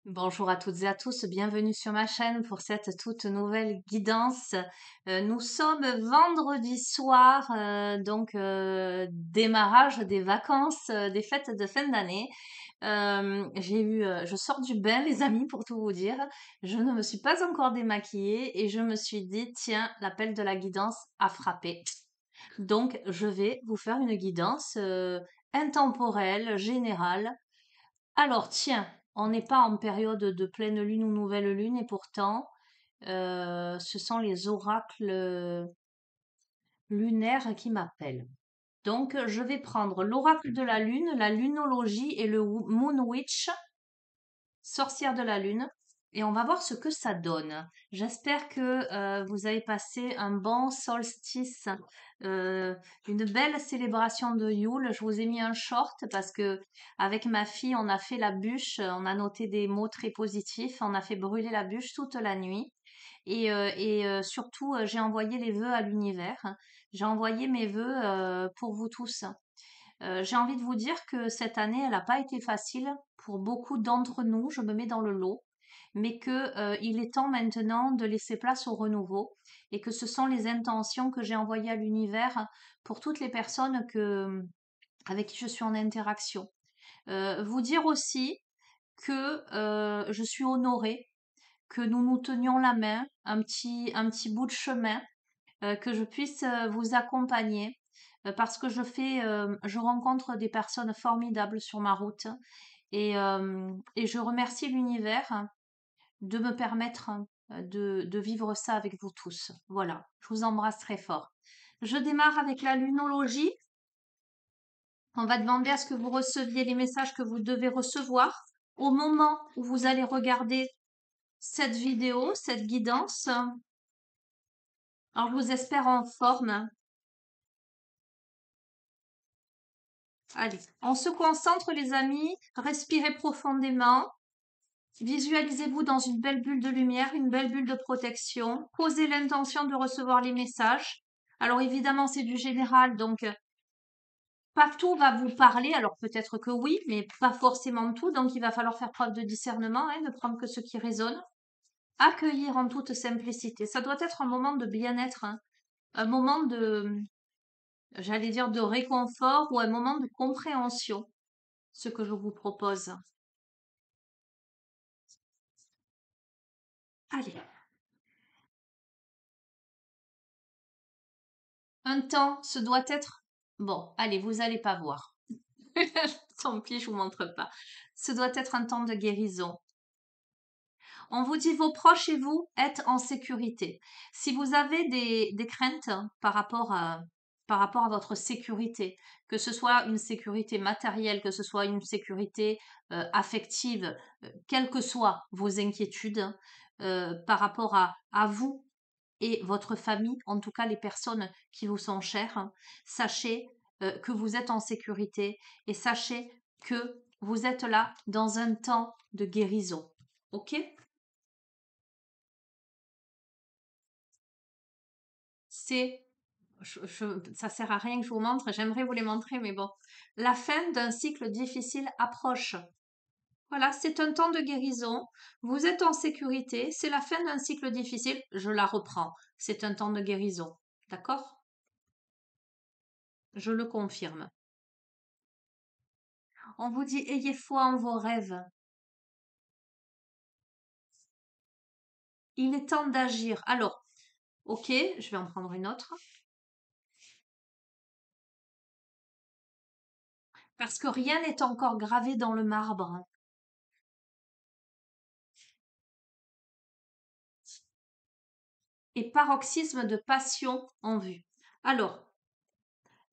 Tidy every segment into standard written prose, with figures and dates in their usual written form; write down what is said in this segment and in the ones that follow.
Bonjour à toutes et à tous, bienvenue sur ma chaîne pour cette toute nouvelle guidance. Nous sommes vendredi soir, démarrage des vacances, des fêtes de fin d'année. Je sors du bain, les amis, pour tout vous dire. Je ne me suis pas encore démaquillée et je me suis dit, tiens, l'appel de la guidance a frappé. Donc, je vais vous faire une guidance intemporelle, générale. Alors, tiens, on n'est pas en période de pleine lune ou nouvelle lune et pourtant, ce sont les oracles lunaires qui m'appellent. Donc, je vais prendre l'oracle de la lune, la lunologie et le Moon Witch, sorcière de la lune, et on va voir ce que ça donne. J'espère que vous avez passé un bon solstice, euh, une belle célébration de Yule. Je vous ai mis un short parce que avec ma fille, on a fait la bûche, on a noté des mots très positifs, on a fait brûler la bûche toute la nuit. Surtout, j'ai envoyé les vœux à l'univers. J'ai envoyé mes vœux pour vous tous. J'ai envie de vous dire que cette année, elle n'a pas été facile pour beaucoup d'entre nous, je me mets dans le lot, mais que, il est temps maintenant de laisser place au renouveau et que ce sont les intentions que j'ai envoyées à l'univers pour toutes les personnes avec qui je suis en interaction. Vous dire aussi que je suis honorée, que nous nous tenions la main un petit bout de chemin, que je puisse vous accompagner parce que je rencontre des personnes formidables sur ma route et je remercie l'univers de me permettre de vivre ça avec vous tous. Voilà, je vous embrasse très fort. Je démarre avec la lunologie. On va demander à ce que vous receviez les messages que vous devez recevoir au moment où vous allez regarder cette vidéo, cette guidance. Alors, je vous espère en forme. Allez, on se concentre les amis, respirez profondément, visualisez-vous dans une belle bulle de lumière, une belle bulle de protection, posez l'intention de recevoir les messages. Alors évidemment c'est du général, donc pas tout va vous parler, alors peut-être que oui, mais pas forcément tout, donc il va falloir faire preuve de discernement, ne prendre que ce qui résonne. Accueillir en toute simplicité, ça doit être un moment de bien-être, un moment j'allais dire de réconfort ou un moment de compréhension, ce que je vous propose. Allez, un temps, ce doit être... Bon, allez, vous allez pas voir. Tant pis, je vous montre pas. Ce doit être un temps de guérison. On vous dit vos proches et vous êtes en sécurité. Si vous avez des craintes par rapport à votre sécurité, que ce soit une sécurité matérielle, que ce soit une sécurité affective, quelles que soient vos inquiétudes par rapport à vous et votre famille, en tout cas les personnes qui vous sont chères, sachez que vous êtes en sécurité et sachez que vous êtes là dans un temps de guérison. Ok? C'est, ça sert à rien que je vous montre, j'aimerais vous les montrer, mais bon. La fin d'un cycle difficile approche. Voilà, c'est un temps de guérison. Vous êtes en sécurité, c'est la fin d'un cycle difficile. Je la reprends. C'est un temps de guérison. D'accord? Je le confirme. On vous dit ayez foi en vos rêves. Il est temps d'agir. Alors, ok, je vais en prendre une autre. Parce que rien n'est encore gravé dans le marbre. Et paroxysme de passion en vue. Alors,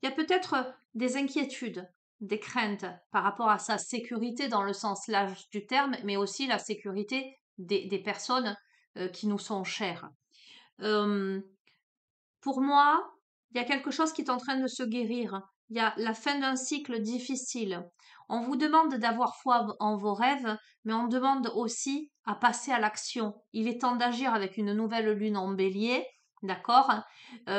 il y a peut-être des inquiétudes, des craintes par rapport à sa sécurité dans le sens large du terme, mais aussi la sécurité des personnes qui nous sont chères. Euh, Pour moi, il y a quelque chose qui est en train de se guérir. Il y a la fin d'un cycle difficile. On vous demande d'avoir foi en vos rêves, mais on demande aussi à passer à l'action. Il est temps d'agir avec une nouvelle lune en bélier. d'accord?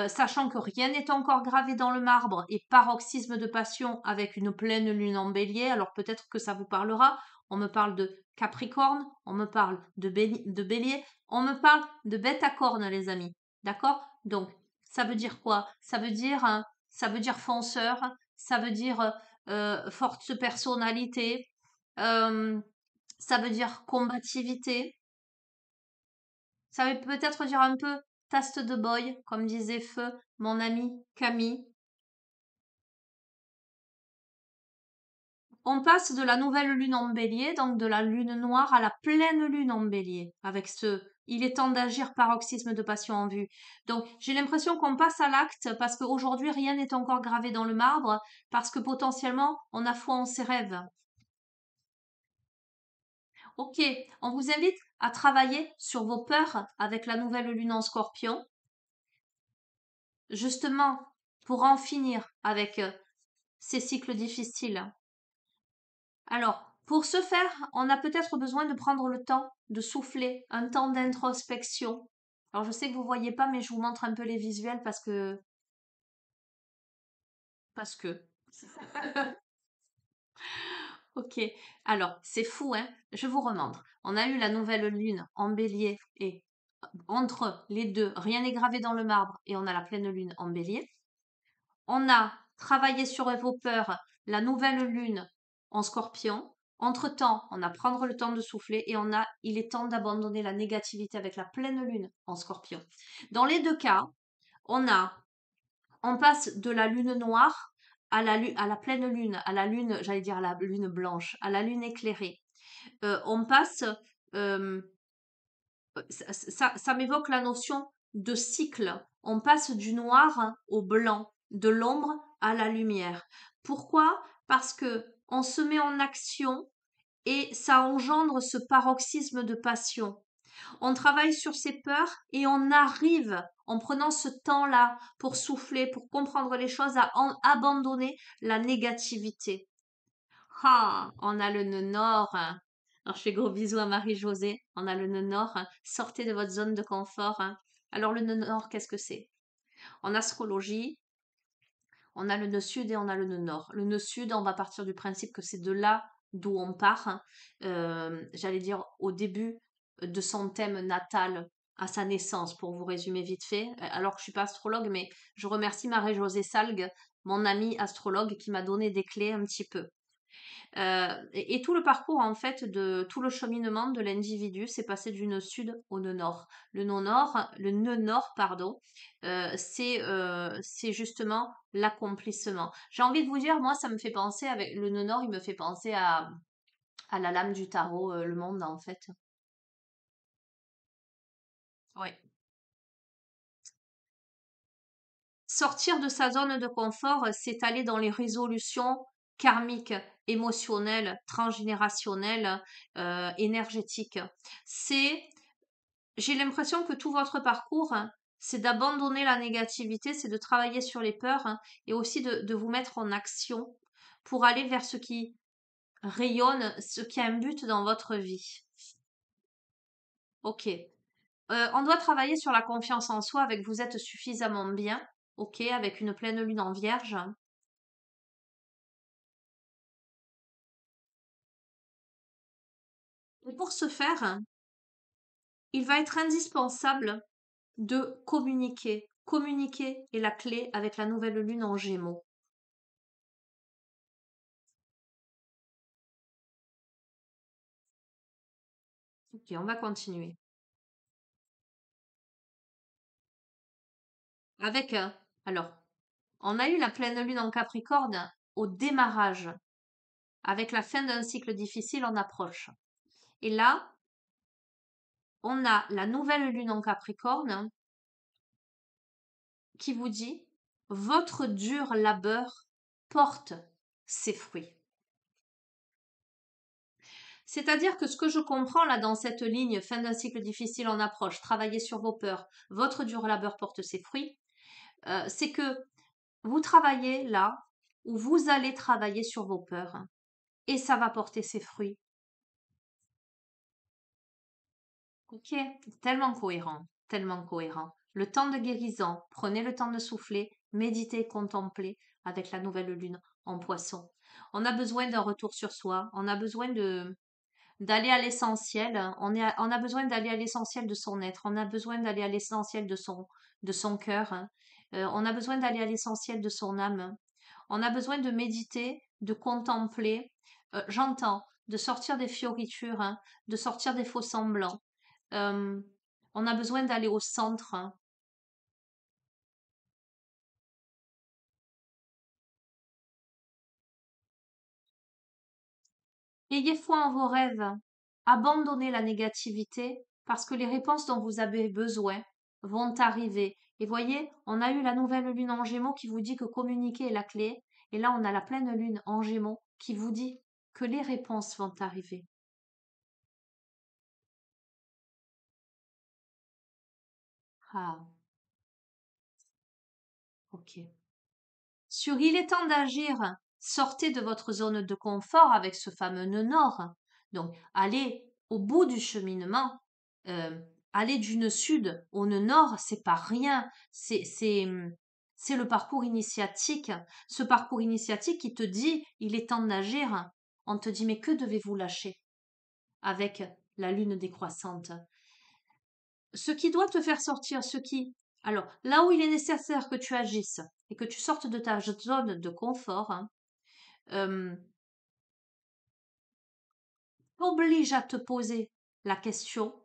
Sachant que rien n'est encore gravé dans le marbre et paroxysme de passion avec une pleine lune en bélier, alors peut-être que ça vous parlera. On me parle de Capricorne, on me parle de bélier, on me parle de bête à cornes, les amis, d'accord? Donc, ça veut dire quoi? Ça veut dire fonceur, ça veut dire forte personnalité, euh, ça veut dire combativité, ça veut peut-être dire un peu taste de boy, comme disait Feu, mon ami Camille. On passe de la nouvelle lune en bélier, donc de la lune noire à la pleine lune en bélier, avec ce il est temps d'agir paroxysme de passion en vue. Donc j'ai l'impression qu'on passe à l'acte parce qu'aujourd'hui rien n'est encore gravé dans le marbre, parce que potentiellement on a foi en ses rêves. Ok, on vous invite à travailler sur vos peurs avec la nouvelle lune en scorpion, justement pour en finir avec ces cycles difficiles. Alors, pour ce faire, on a peut-être besoin de prendre le temps de souffler, un temps d'introspection. Alors, je sais que vous voyez pas, mais je vous montre un peu les visuels parce que. Ok. Alors, c'est fou, hein? Je vous remontre. On a eu la nouvelle lune en bélier et entre les deux, rien n'est gravé dans le marbre et on a la pleine lune en bélier. On a travaillé sur vos peurs, la nouvelle lune en scorpion. Entre-temps, on a prendre le temps de souffler et il est temps d'abandonner la négativité avec la pleine lune en scorpion. Dans les deux cas, on passe de la lune noire à la pleine lune, à la lune, j'allais dire à la lune blanche, à la lune éclairée. On passe, euh, ça m'évoque la notion de cycle. On passe du noir au blanc, de l'ombre à la lumière. Pourquoi? Parce que on se met en action et ça engendre ce paroxysme de passion. On travaille sur ses peurs et on arrive, en prenant ce temps-là pour souffler, pour comprendre les choses, à abandonner la négativité. Ah, on a le nœud nord, hein. Alors, je fais gros bisous à Marie-Josée. On a le nœud nord, hein. Sortez de votre zone de confort, hein. Alors, le nœud nord, qu'est-ce que c'est? En astrologie, on a le nœud sud et on a le nœud nord. Le nœud sud, on va partir du principe que c'est de là d'où on part, hein. J'allais dire au début de son thème natal à sa naissance, pour vous résumer vite fait. Alors que je suis pas astrologue, mais je remercie Marie-Josée Salgue, mon amie astrologue, qui m'a donné des clés un petit peu. Et tout le parcours, en fait, de tout le cheminement de l'individu, c'est passé du nœud sud au nœud nord. Le nœud nord, pardon, c'est justement l'accomplissement. J'ai envie de vous dire, moi, ça me fait penser, avec le nœud nord, il me fait penser à la lame du tarot, le monde, en fait. Ouais. Sortir de sa zone de confort, c'est aller dans les résolutions karmiques, émotionnelles, transgénérationnelles, énergétiques. C'est J'ai l'impression que tout votre parcours, hein, c'est d'abandonner la négativité, c'est de travailler sur les peurs, hein, et aussi de vous mettre en action pour aller vers ce qui rayonne, ce qui a un but dans votre vie. Ok. On doit travailler sur la confiance en soi avec vous êtes suffisamment bien, ok, avec une pleine lune en vierge. Et pour ce faire, il va être indispensable de communiquer. Communiquer est la clé avec la nouvelle lune en gémeaux. Ok, on va continuer. Avec, alors, on a eu la pleine lune en Capricorne au démarrage. Avec la fin d'un cycle difficile, on approche. Et là, on a la nouvelle lune en Capricorne qui vous dit, votre dur labeur porte ses fruits. C'est-à-dire que ce que je comprends là dans cette ligne, fin d'un cycle difficile en approche, travaillez sur vos peurs, votre dur labeur porte ses fruits, c'est que vous travaillez là où vous allez travailler sur vos peurs et ça va porter ses fruits. Ok, tellement cohérent, tellement cohérent. le temps de guérison. Prenez le temps de souffler, méditez, contempler avec la nouvelle lune en poisson. On a besoin d'un retour sur soi, on a besoin d'aller à l'essentiel, on a besoin d'aller à l'essentiel de son être, on a besoin d'aller à l'essentiel de son cœur, hein. On a besoin d'aller à l'essentiel de son âme. On a besoin de méditer, de contempler, j'entends, de sortir des fioritures, hein, de sortir des faux semblants. Euh, on a besoin d'aller au centre, hein. Ayez foi en vos rêves. Abandonnez la négativité parce que les réponses dont vous avez besoin vont arriver. Et voyez, on a eu la nouvelle lune en Gémeaux qui vous dit que communiquer est la clé. Et là, on a la pleine lune en Gémeaux qui vous dit que les réponses vont arriver. Ah, ok. Sur Il est temps d'agir, sortez de votre zone de confort avec ce fameux nœud nord. Donc, allez au bout du cheminement. Euh, aller du nœud sud au nœud nord, c'est pas rien. C'est le parcours initiatique. Ce parcours initiatique qui te dit, il est temps d'agir. On te dit, mais que devez-vous lâcher avec la lune décroissante? Ce qui doit te faire sortir, alors, là où il est nécessaire que tu agisses et que tu sortes de ta zone de confort, hein, euh, t'oblige à te poser la question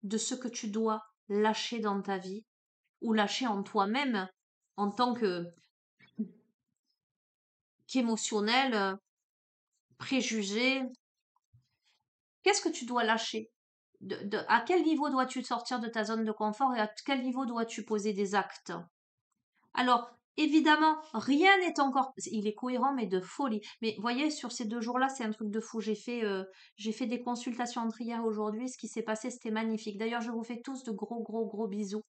de ce que tu dois lâcher dans ta vie ou lâcher en toi-même en tant qu'émotionnel, préjugé. Qu'est-ce que tu dois lâcher? À quel niveau dois-tu sortir de ta zone de confort et à quel niveau dois-tu poser des actes? Alors, évidemment, rien n'est encore. Il est cohérent, mais de folie. Mais voyez, sur ces 2 jours-là, c'est un truc de fou. J'ai fait des consultations entre hier et aujourd'hui. Ce qui s'est passé, c'était magnifique. D'ailleurs, je vous fais tous de gros, gros, gros bisous.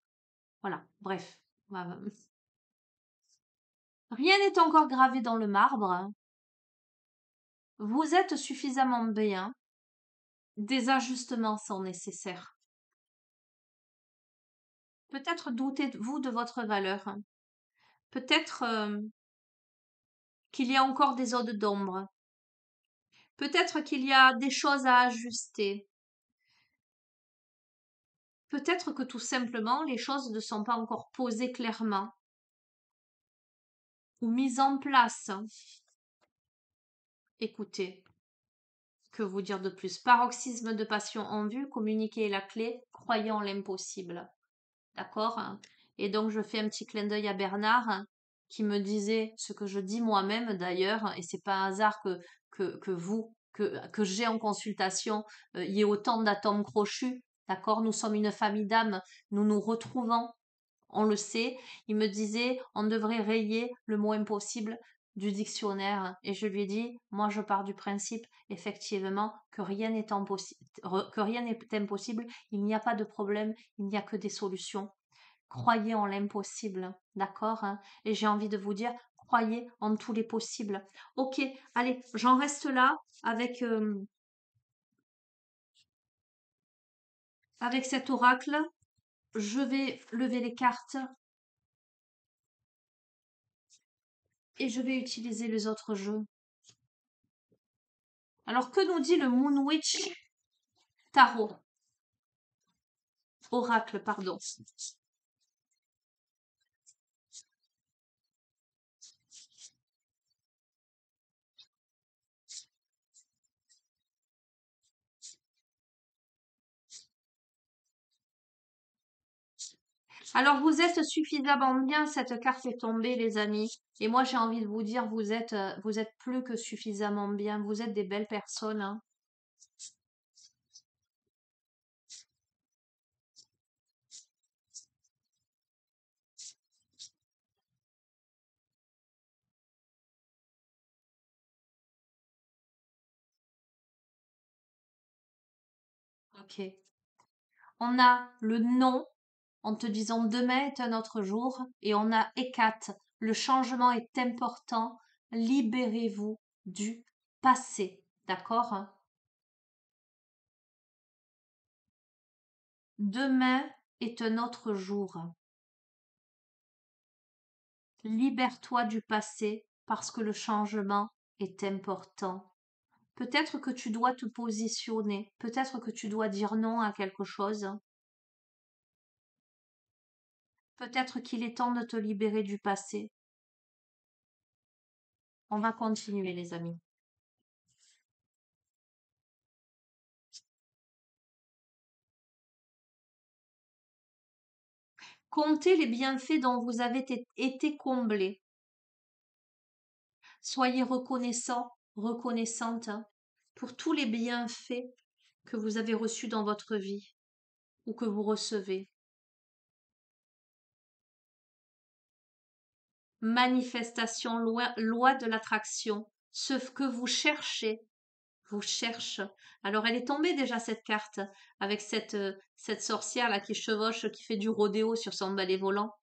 Voilà, bref. Voilà. Rien n'est encore gravé dans le marbre. Vous êtes suffisamment bien. Des ajustements sont nécessaires. Peut-être doutez-vous de votre valeur. Peut-être qu'il y a encore des zones d'ombre. Peut-être qu'il y a des choses à ajuster. Peut-être que tout simplement les choses ne sont pas encore posées clairement ou mises en place. Écoutez, que vous dire de plus? Paroxysme de passion en vue, communiquer est la clé, croyez en l'impossible. D'accord? Et donc je fais un petit clin d'œil à Bernard qui me disait ce que je dis moi-même d'ailleurs, et c'est pas un hasard que j'ai en consultation, il y ait autant d'atomes crochus. D'accord? Nous sommes une famille d'âmes, nous nous retrouvons, on le sait. Il me disait, on devrait rayer le mot impossible du dictionnaire. Et je lui ai dit, moi je pars du principe, effectivement, que rien n'est impossible, il n'y a pas de problème, il n'y a que des solutions. Croyez en l'impossible, d'accord, hein? Et j'ai envie de vous dire, croyez en tous les possibles. Ok, allez, j'en reste là avec cet oracle. Je vais lever les cartes et je vais utiliser les autres jeux. Alors, que nous dit le Moonwitch Tarot? Oracle, pardon. Alors, vous êtes suffisamment bien, cette carte est tombée, les amis. Et moi, j'ai envie de vous dire, vous êtes plus que suffisamment bien. Vous êtes des belles personnes, hein. Ok. On a le non en te disant demain est un autre jour et on a Hécate. Le changement est important. Libérez-vous du passé. D'accord? Demain est un autre jour. Libère-toi du passé parce que le changement est important. Peut-être que tu dois te positionner, peut-être que tu dois dire non à quelque chose, peut-être qu'il est temps de te libérer du passé. On va continuer, les amis. Comptez les bienfaits dont vous avez été comblés. Soyez reconnaissant, reconnaissante pour tous les bienfaits que vous avez reçus dans votre vie ou que vous recevez. Manifestation, loi de l'attraction. Ce que vous cherche. Alors elle est tombée déjà cette carte avec cette sorcière là qui chevauche, qui fait du rodéo sur son balai volant.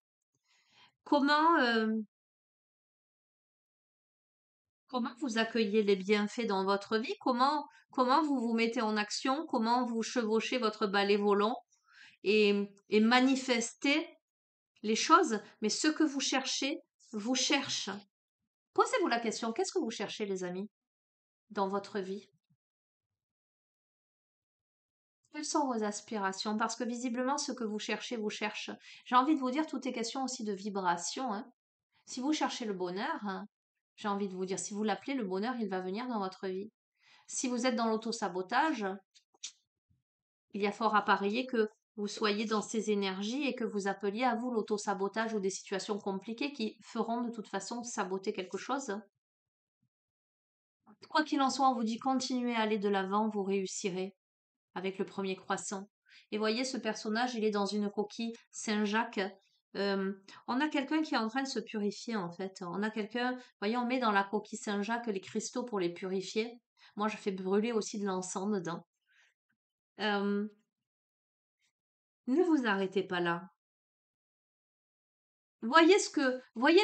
Comment, comment vous accueillez les bienfaits dans votre vie? Comment vous vous mettez en action? Comment vous chevauchez votre balai volant et manifestez les choses? Mais ce que vous cherchez, vous cherche. Posez-vous la question, qu'est-ce que vous cherchez, les amis, dans votre vie? Quelles sont vos aspirations? Parce que visiblement, ce que vous cherchez vous cherche. J'ai envie de vous dire, tout est question aussi de vibration, hein. Si vous cherchez le bonheur, hein, j'ai envie de vous dire, si vous l'appelez le bonheur, il va venir dans votre vie. Si vous êtes dans l'autosabotage, il y a fort à parier que vous soyez dans ces énergies et que vous appeliez à vous l'autosabotage ou des situations compliquées qui feront de toute façon saboter quelque chose. Quoi qu'il en soit, on vous dit continuez à aller de l'avant, vous réussirez avec le premier croissant. Et voyez, ce personnage, il est dans une coquille Saint-Jacques. On a quelqu'un qui est en train de se purifier, en fait. On a quelqu'un, voyez, on met dans la coquille Saint-Jacques les cristaux pour les purifier. Moi, je fais brûler aussi de l'encens dedans. Euh, ne vous arrêtez pas là. Voyez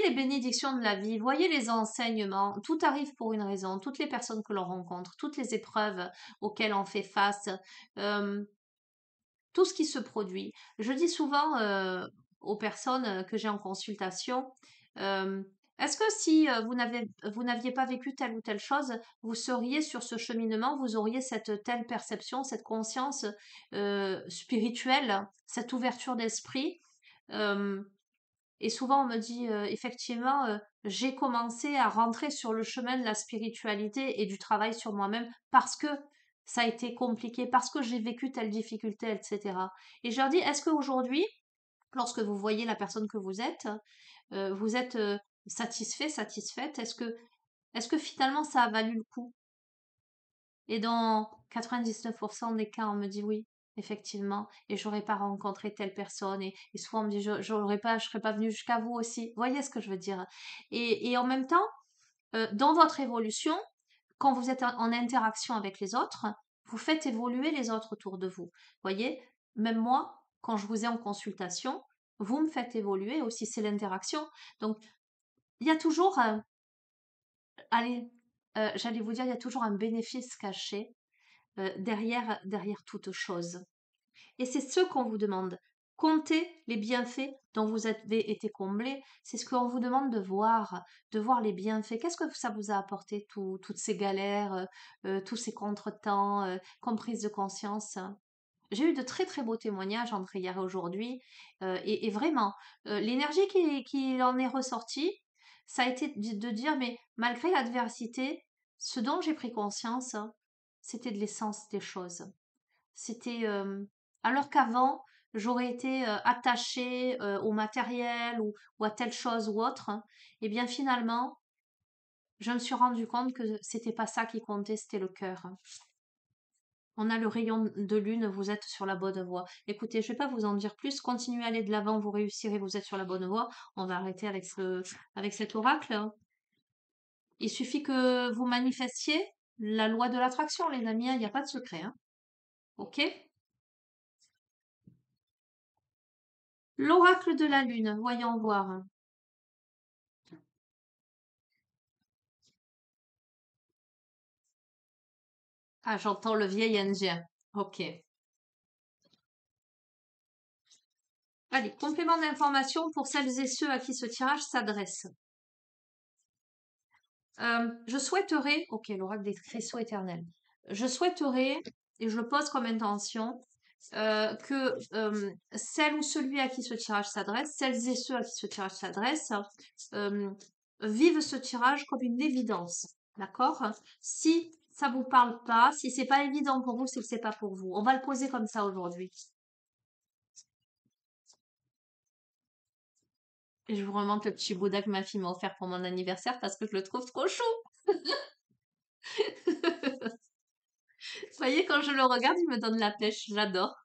les bénédictions de la vie, voyez les enseignements. Tout arrive pour une raison. Toutes les personnes que l'on rencontre, toutes les épreuves auxquelles on fait face. Euh, tout ce qui se produit. Je dis souvent aux personnes que j'ai en consultation, euh, est-ce que si vous n'aviez pas vécu telle ou telle chose, vous seriez sur ce cheminement, vous auriez cette telle perception, cette conscience spirituelle, cette ouverture d'esprit? Euh, et souvent on me dit effectivement, j'ai commencé à rentrer sur le chemin de la spiritualité et du travail sur moi-même parce que ça a été compliqué, parce que j'ai vécu telle difficulté, etc. Et je leur dis, est-ce qu'aujourd'hui, lorsque vous voyez la personne que vous êtes satisfait, satisfaite, est-ce que finalement ça a valu le coup? Et dans 99% des cas, on me dit oui, effectivement, et j'aurais pas rencontré telle personne, et souvent on me dit je serais pas venue jusqu'à vous aussi. Vous voyez ce que je veux dire? Et en même temps, dans votre évolution, quand vous êtes en interaction avec les autres, vous faites évoluer les autres autour de vous. Voyez, même moi, quand je vous ai en consultation, vous me faites évoluer aussi, c'est l'interaction. Donc, il y a toujours, allez, j'allais vous dire, il y a toujours un bénéfice caché derrière toute chose. Et c'est ce qu'on vous demande. Comptez les bienfaits dont vous avez été comblés. C'est ce qu'on vous demande de voir les bienfaits. Qu'est-ce que ça vous a apporté, toutes ces galères, tous ces contretemps, comme prise de conscience? J'ai eu de très très beaux témoignages entre hier et aujourd'hui. Et vraiment, l'énergie qui en est ressortie, ça a été de dire, mais malgré l'adversité, ce dont j'ai pris conscience, hein, c'était de l'essence des choses. C'était alors qu'avant, j'aurais été attachée au matériel ou à telle chose ou autre, hein, et bien finalement, je me suis rendu compte que c'était pas ça qui comptait, c'était le cœur. On a le rayon de lune, vous êtes sur la bonne voie. Écoutez, je vais pas vous en dire plus. Continuez à aller de l'avant, vous réussirez, vous êtes sur la bonne voie. On va arrêter avec cet oracle, hein. Il suffit que vous manifestiez la loi de l'attraction, les amis, hein. Il n'y a pas de secret, hein. Ok? L'oracle de la lune, voyons voir. Ah, j'entends le vieil indien. Ok. Allez, complément d'information pour celles et ceux à qui ce tirage s'adresse. Je souhaiterais, ok, l'oracle des cristaux éternels. Je souhaiterais, et je le pose comme intention, que celle ou celui à qui ce tirage s'adresse, celles et ceux à qui ce tirage s'adresse, euh, vivent ce tirage comme une évidence. D'accord? Si ça vous parle pas, si c'est pas évident pour vous, c'est que c'est pas pour vous. On va le poser comme ça aujourd'hui. Et je vous remonte le petit Bouddha que ma fille m'a offert pour mon anniversaire parce que je le trouve trop chou. Vous voyez, quand je le regarde, il me donne la pêche. J'adore.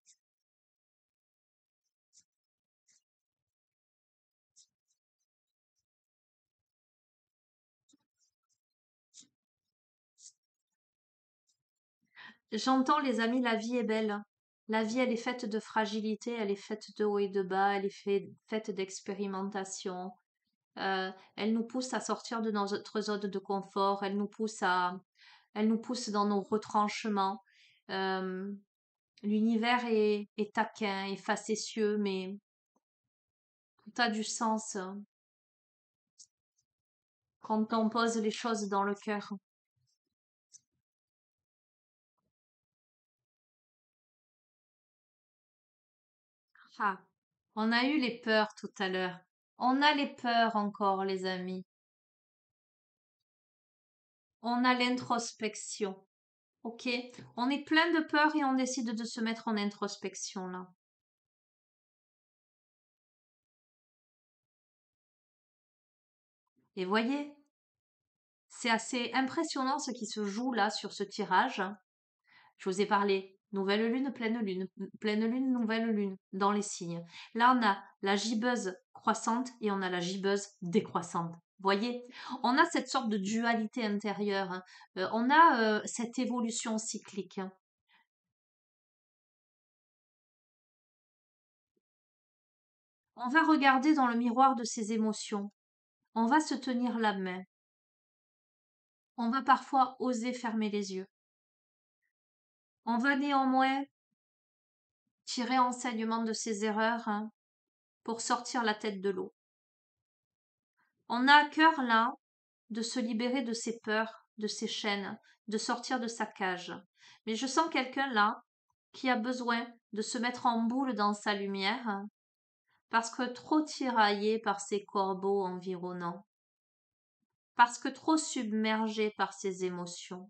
J'entends, les amis, la vie est belle. La vie, elle est faite de fragilité, elle est faite de haut et de bas, elle est faite d'expérimentation. Elle nous pousse à sortir de notre zone de confort, elle nous pousse dans nos retranchements. Euh, L'univers est taquin, est facétieux, mais tout a du sens quand on pose les choses dans le cœur. Ah, on a eu les peurs tout à l'heure. On a les peurs encore, les amis. On a l'introspection. Ok? On est plein de peurs et on décide de se mettre en introspection là. Et voyez, c'est assez impressionnant ce qui se joue là sur ce tirage. Je vous ai parlé pleine lune, nouvelle lune dans les signes. Là, on a la gibbeuse croissante et on a la gibbeuse décroissante. Voyez, on a cette sorte de dualité intérieure, hein. On a cette évolution cyclique, hein. On va regarder dans le miroir de ses émotions. On va se tenir la main. On va parfois oser fermer les yeux. On va néanmoins tirer enseignement de ses erreurs, hein, pour sortir la tête de l'eau. On a à cœur là de se libérer de ses peurs, de ses chaînes, de sortir de sa cage. Mais je sens quelqu'un là qui a besoin de se mettre en boule dans sa lumière, hein, parce que trop tiraillé par ses corbeaux environnants, parce que trop submergé par ses émotions.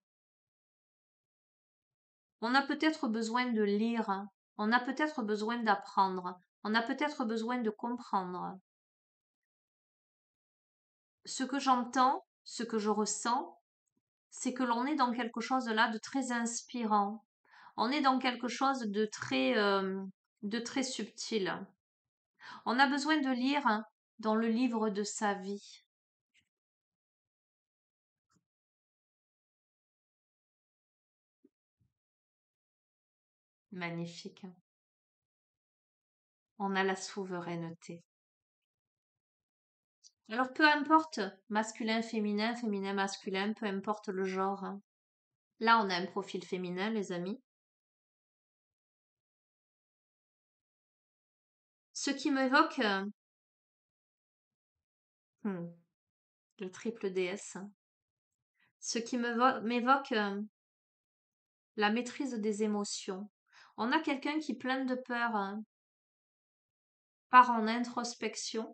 On a peut-être besoin de lire, hein. On a peut-être besoin d'apprendre, on a peut-être besoin de comprendre. Ce que j'entends, ce que je ressens, c'est que l'on est dans quelque chose là de très inspirant. On est dans quelque chose de très subtil. On a besoin de lire, hein, dans le livre de sa vie. Magnifique, hein. On a la souveraineté. Alors peu importe, masculin, féminin, féminin, masculin, peu importe le genre, hein. Là, on a un profil féminin, les amis. Ce qui m'évoque hmm, le triple déesse, hein. Ce qui m'évoque la maîtrise des émotions. On a quelqu'un qui, plein de peur, hein, part en introspection,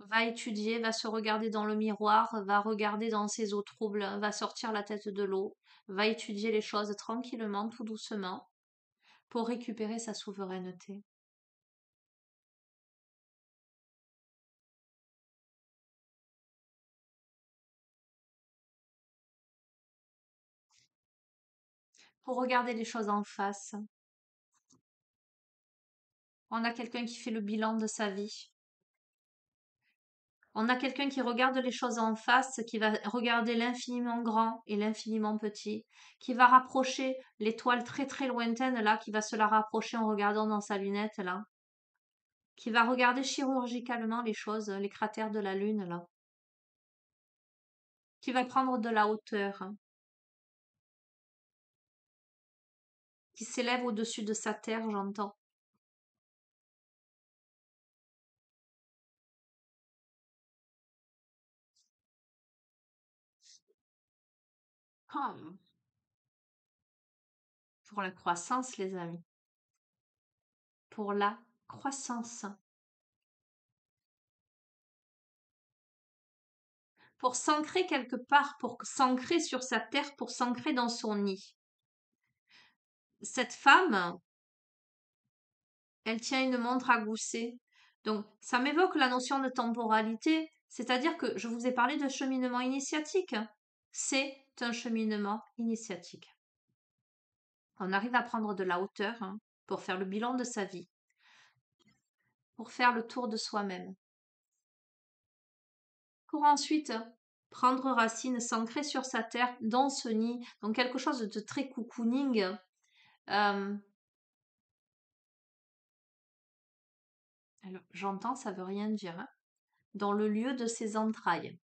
va étudier, va se regarder dans le miroir, va regarder dans ses eaux troubles, va sortir la tête de l'eau, va étudier les choses tranquillement, tout doucement, pour récupérer sa souveraineté. Pour regarder les choses en face. On a quelqu'un qui fait le bilan de sa vie. On a quelqu'un qui regarde les choses en face, qui va regarder l'infiniment grand et l'infiniment petit, qui va rapprocher l'étoile très très lointaine là, qui va se la rapprocher en regardant dans sa lunette là, qui va regarder chirurgicalement les choses, les cratères de la lune là, qui va prendre de la hauteur. qui s'élève au-dessus de sa terre, j'entends. Ah, pour la croissance, les amis. Pour la croissance. Pour s'ancrer quelque part, pour s'ancrer sur sa terre, pour s'ancrer dans son nid. Cette femme, elle tient une montre à gousset. Donc, ça m'évoque la notion de temporalité, c'est-à-dire que je vous ai parlé de cheminement initiatique. C'est un cheminement initiatique. On arrive à prendre de la hauteur pour faire le bilan de sa vie, pour faire le tour de soi-même, pour ensuite prendre racine, s'ancrer sur sa terre, dans ce nid, donc quelque chose de très cocooning. Alors, j'entends, ça veut rien dire, hein. Dans le lieu de ses entrailles.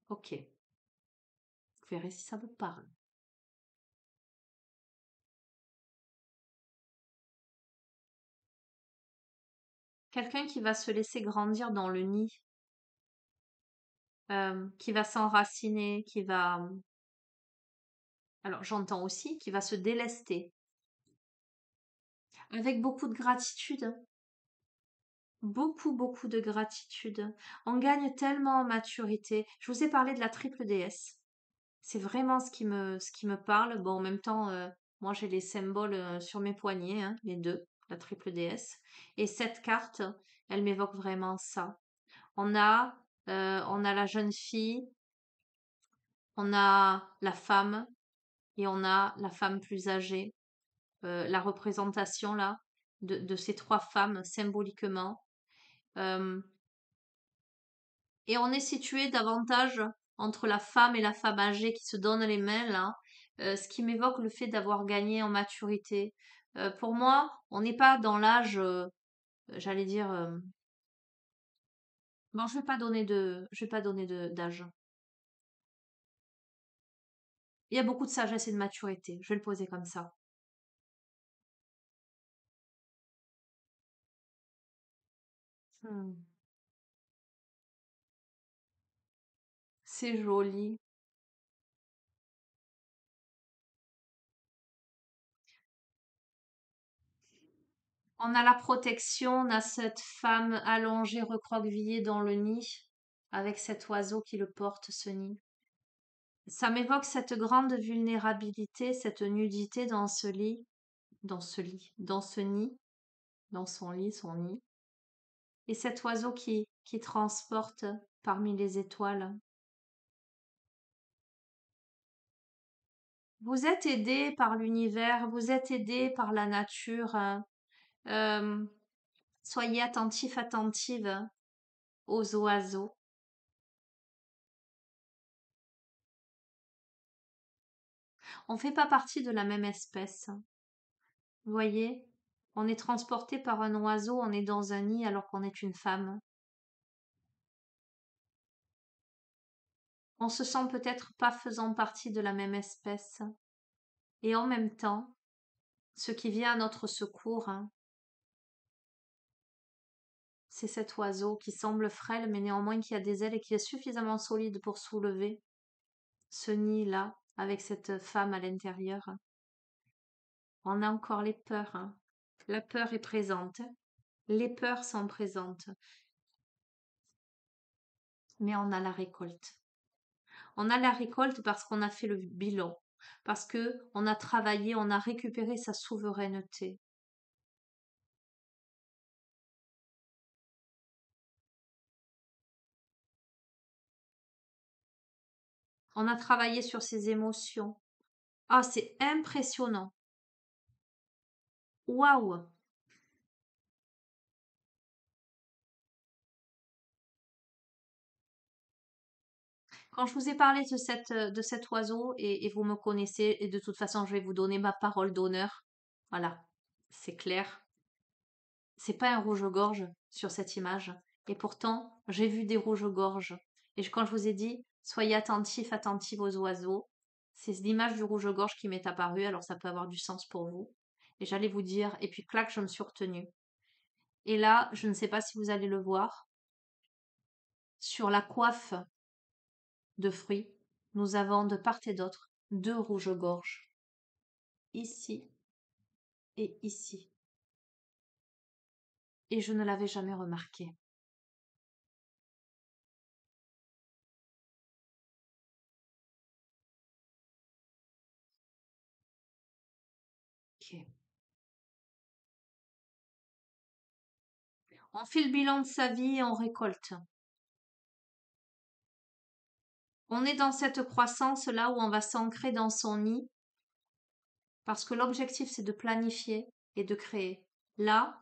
Ok, vous verrez si ça vous parle. Quelqu'un qui va se laisser grandir dans le nid, qui va s'enraciner, qui va... Alors j'entends aussi qui va se délester, avec beaucoup de gratitude, beaucoup, beaucoup de gratitude. On gagne tellement en maturité. Je vous ai parlé de la triple déesse. C'est vraiment ce qui me parle. Bon, en même temps, moi j'ai les symboles sur mes poignets, hein, les deux, la triple déesse. Et cette carte, elle m'évoque vraiment ça. On a, on a la jeune fille, on a la femme et on a la femme plus âgée. La représentation là de ces trois femmes symboliquement. Euh, et on est situé davantage entre la femme et la femme âgée qui se donnent les mains là, ce qui m'évoque le fait d'avoir gagné en maturité. Pour moi, on n'est pas dans l'âge, j'allais dire. Bon, je vais pas donner d'âge. Il y a beaucoup de sagesse et de maturité. Je vais le poser comme ça. Hmm. C'est joli. On a la protection, on a cette femme allongée, recroquevillée dans le nid, avec cet oiseau qui le porte, ce nid. Ça m'évoque cette grande vulnérabilité, cette nudité dans ce lit, dans ce nid, dans son lit, son nid. Et cet oiseau qui transporte parmi les étoiles. Vous êtes aidé par l'univers, vous êtes aidé par la nature. Euh, soyez attentif, attentive aux oiseaux. On ne fait pas partie de la même espèce. Vous voyez, on est transporté par un oiseau, on est dans un nid alors qu'on est une femme. On se sent peut-être pas faisant partie de la même espèce. Et en même temps, ce qui vient à notre secours, c'est cet oiseau qui semble frêle, mais néanmoins qui a des ailes et qui est suffisamment solide pour soulever ce nid-là avec cette femme à l'intérieur. On a encore les peurs. La peur est présente. Les peurs sont présentes. Mais on a la récolte. On a la récolte parce qu'on a fait le bilan, parce que on a travaillé, on a récupéré sa souveraineté. On a travaillé sur ses émotions. Ah, c'est impressionnant. Waouh! Quand je vous ai parlé de cet oiseau, et vous me connaissez, et de toute façon, je vais vous donner ma parole d'honneur. Voilà, c'est clair. C'est pas un rouge-gorge sur cette image. Et pourtant, j'ai vu des rouges-gorges. Et quand je vous ai dit, soyez attentifs, attentifs aux oiseaux, C'est l'image du rouge-gorge qui m'est apparue, alors ça peut avoir du sens pour vous. Et j'allais vous dire, et puis clac, je me suis retenue. Et là, je ne sais pas si vous allez le voir, sur la coiffe de fruits, nous avons de part et d'autre 2 rouges-gorges, ici et ici. Et je ne l'avais jamais remarqué. Ok. On fait le bilan de sa vie et on récolte. On est dans cette croissance-là où on va s'ancrer dans son nid, parce que l'objectif, c'est de planifier et de créer. Là,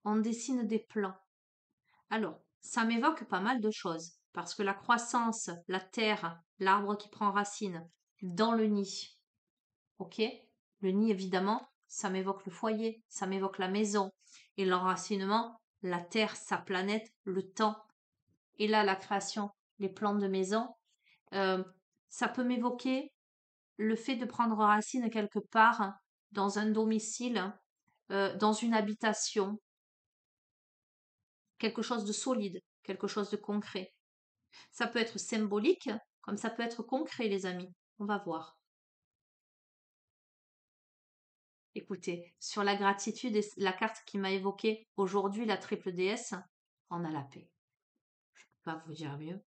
on dessine des plans. Alors, ça m'évoque pas mal de choses, parce que la croissance, la terre, l'arbre qui prend racine dans le nid, ok? Le nid, évidemment, ça m'évoque le foyer, ça m'évoque la maison, et l'enracinement, la terre, sa planète, le temps, et là, la création, les plans de maison, euh, ça peut m'évoquer le fait de prendre racine quelque part dans un domicile, dans une habitation, quelque chose de solide, quelque chose de concret. Ça peut être symbolique, comme ça peut être concret, les amis. On va voir. Écoutez, sur la gratitude et la carte qui m'a évoqué aujourd'hui, la triple déesse, on a la paix. Je ne peux pas vous dire mieux.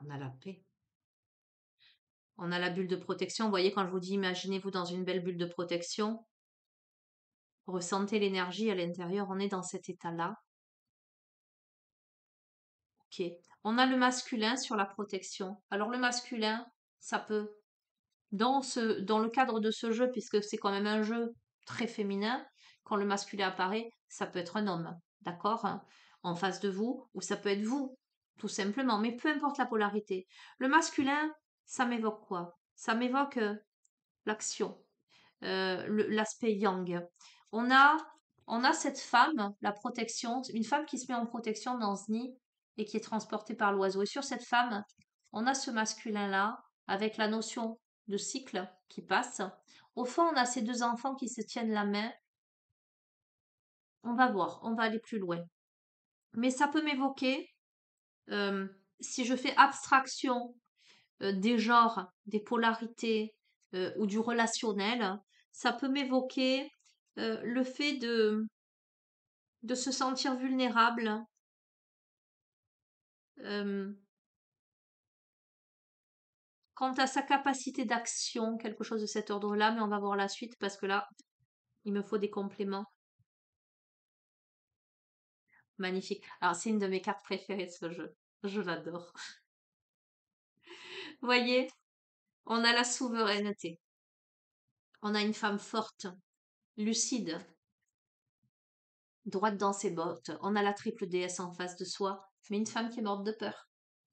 On a la paix. On a la bulle de protection. Vous voyez, quand je vous dis, imaginez-vous dans une belle bulle de protection, ressentez l'énergie à l'intérieur. On est dans cet état-là. Ok. On a le masculin sur la protection. Alors le masculin, ça peut, dans le cadre de ce jeu, puisque c'est quand même un jeu très féminin, quand le masculin apparaît, ça peut être un homme, d'accord, hein, en face de vous, ou ça peut être vous, tout simplement. Mais peu importe la polarité. Le masculin, ça m'évoque quoi? Ça m'évoque l'action, l'aspect yang. On a, on a cette femme, la protection, une femme qui se met en protection dans ce nid et qui est transportée par l'oiseau. Et sur cette femme, on a ce masculin-là avec la notion de cycle qui passe. Au fond, on a ces 2 enfants qui se tiennent la main. On va voir, on va aller plus loin. Mais ça peut m'évoquer, euh, si je fais abstraction des genres, des polarités ou du relationnel, ça peut m'évoquer le fait de se sentir vulnérable, euh, quant à sa capacité d'action, quelque chose de cet ordre-là, mais on va voir la suite parce que là, il me faut des compléments. Magnifique. Alors, c'est une de mes cartes préférées de ce jeu. Je l'adore. Vous voyez, on a la souveraineté. On a une femme forte, lucide, droite dans ses bottes. On a la triple déesse en face de soi, mais une femme qui est morte de peur,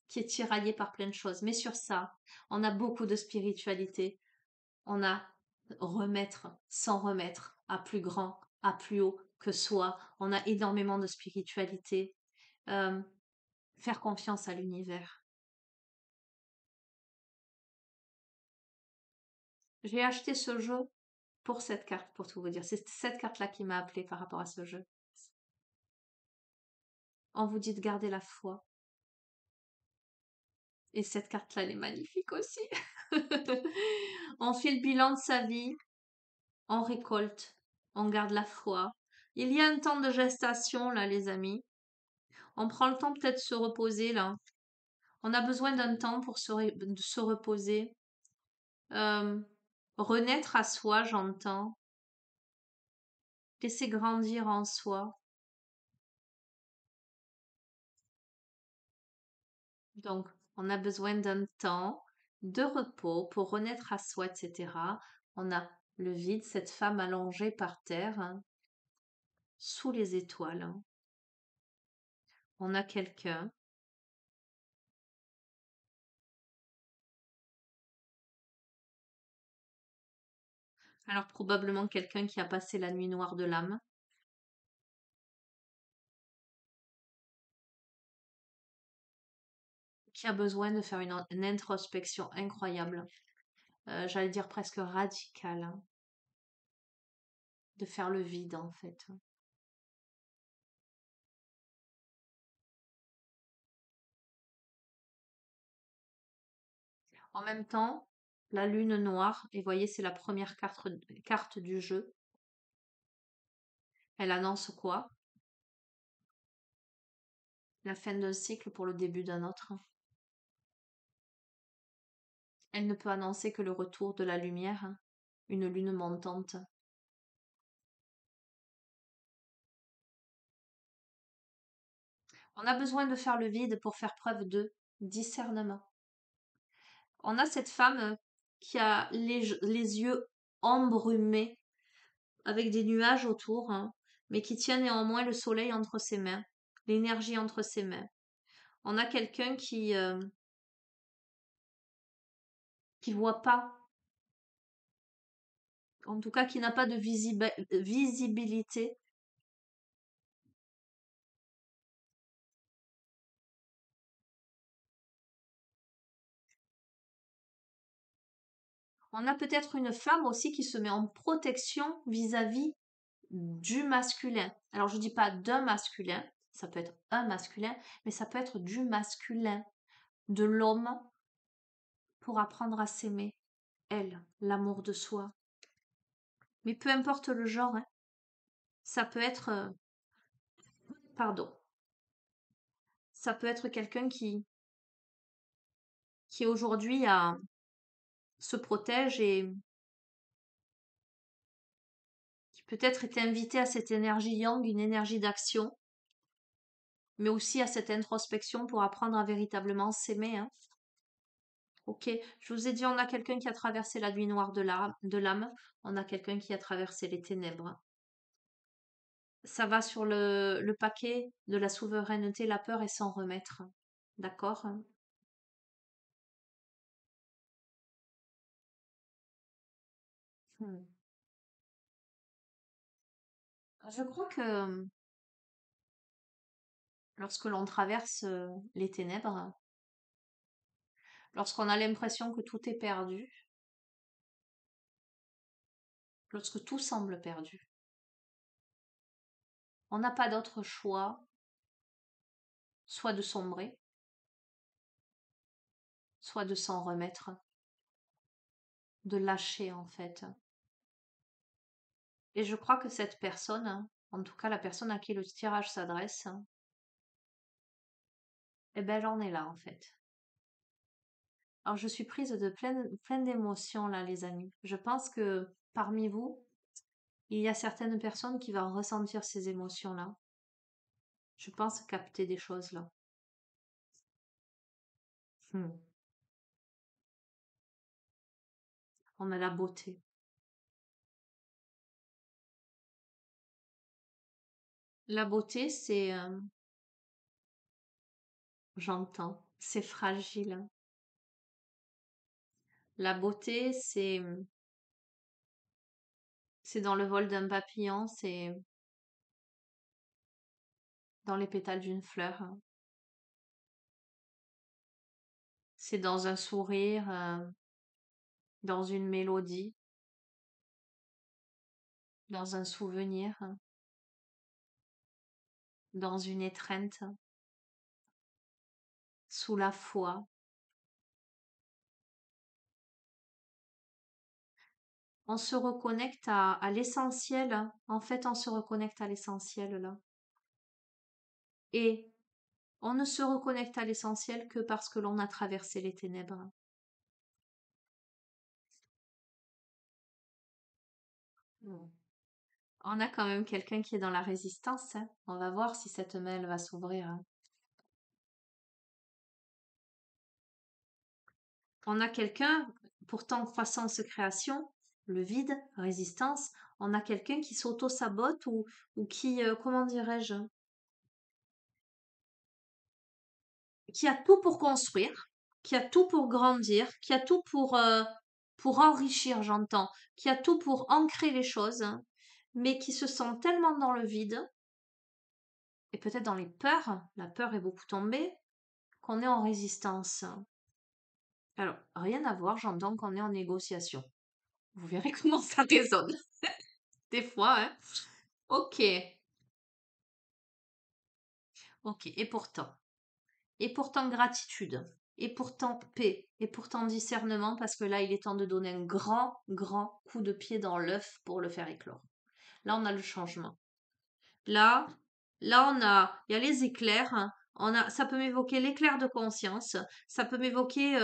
qui est tiraillée par plein de choses. Mais sur ça, on a beaucoup de spiritualité. On a remettre, sans remettre, à plus grand, à plus haut que soi. On a énormément de spiritualité. Euh, faire confiance à l'univers. J'ai acheté ce jeu pour cette carte, pour tout vous dire. C'est cette carte-là qui m'a appelé par rapport à ce jeu. On vous dit de garder la foi. Et cette carte-là, elle est magnifique aussi. On fait le bilan de sa vie, on récolte, on garde la foi. Il y a un temps de gestation, là, les amis. On prend le temps peut-être de se reposer, là. On a besoin d'un temps pour de se reposer. Euh, renaître à soi, j'entends. Laisser grandir en soi. Donc, on a besoin d'un temps de repos pour renaître à soi, etc. On a le vide, cette femme allongée par terre, hein, sous les étoiles, hein. On a quelqu'un. Alors, probablement quelqu'un qui a passé la nuit noire de l'âme. qui a besoin de faire une introspection incroyable. J'allais dire presque radicale, hein, de faire le vide en fait. En même temps, la lune noire, et voyez, c'est la première carte du jeu. Elle annonce quoi? La fin d'un cycle pour le début d'un autre. Elle ne peut annoncer que le retour de la lumière, hein, une lune montante. On a besoin de faire le vide pour faire preuve de discernement. On a cette femme qui a les yeux embrumés avec des nuages autour, hein, mais qui tient néanmoins le soleil entre ses mains, l'énergie entre ses mains. On a quelqu'un qui voit pas, en tout cas qui n'a pas de visibilité. On a peut-être une femme aussi qui se met en protection vis-à-vis du masculin. Alors je dis pas d'un masculin, ça peut être un masculin, mais ça peut être du masculin, de l'homme pour apprendre à s'aimer. Elle, l'amour de soi. Mais peu importe le genre, hein, ça peut être, pardon, ça peut être quelqu'un qui aujourd'hui se protège et qui peut-être est invité à cette énergie yang, une énergie d'action, mais aussi à cette introspection pour apprendre à véritablement s'aimer, hein. Ok, je vous ai dit, on a quelqu'un qui a traversé la nuit noire de l'âme, on a quelqu'un qui a traversé les ténèbres. Ça va sur le paquet de la souveraineté, la peur et s'en remettre. D'accord? Hmm. Je crois que lorsque l'on traverse les ténèbres, lorsqu'on a l'impression que tout est perdu, lorsque tout semble perdu, on n'a pas d'autre choix, soit de sombrer, soit de s'en remettre, de lâcher en fait. Et je crois que cette personne, hein, en tout cas la personne à qui le tirage s'adresse, hein, eh ben elle en est là en fait. Alors je suis prise de plein d'émotions là les amis. Je pense que parmi vous, il y a certaines personnes qui vont ressentir ces émotions-là. Je pense capter des choses là. Hmm. On a la beauté. La beauté, c'est, j'entends, c'est fragile, hein. La beauté, c'est dans le vol d'un papillon, c'est dans les pétales d'une fleur, hein. C'est dans un sourire, dans une mélodie, dans un souvenir, hein, dans une étreinte, sous la foi. On se reconnecte à l'essentiel, hein. En fait, on se reconnecte à l'essentiel là. Et on ne se reconnecte à l'essentiel que parce que l'on a traversé les ténèbres. Mm. On a quand même quelqu'un qui est dans la résistance, hein. On va voir si cette main elle va s'ouvrir, hein. On a quelqu'un, pourtant croissance création, le vide, résistance. On a quelqu'un qui s'auto-sabote ou qui, comment dirais-je, qui a tout pour construire, qui a tout pour grandir, qui a tout pour enrichir, j'entends, qui a tout pour ancrer les choses, hein, mais qui se sent tellement dans le vide, et peut-être dans les peurs, la peur est beaucoup tombée, qu'on est en résistance. Alors, rien à voir, j'entends qu'on est en négociation. Vous verrez comment ça résonne. Des fois, hein. Ok, ok. Et pourtant gratitude, et pourtant paix, et pourtant discernement, parce que là, il est temps de donner un grand, grand coup de pied dans l'œuf pour le faire éclore. Là, on a le changement. Là, il y a les éclairs, hein. Ça peut m'évoquer l'éclair de conscience, ça peut m'évoquer,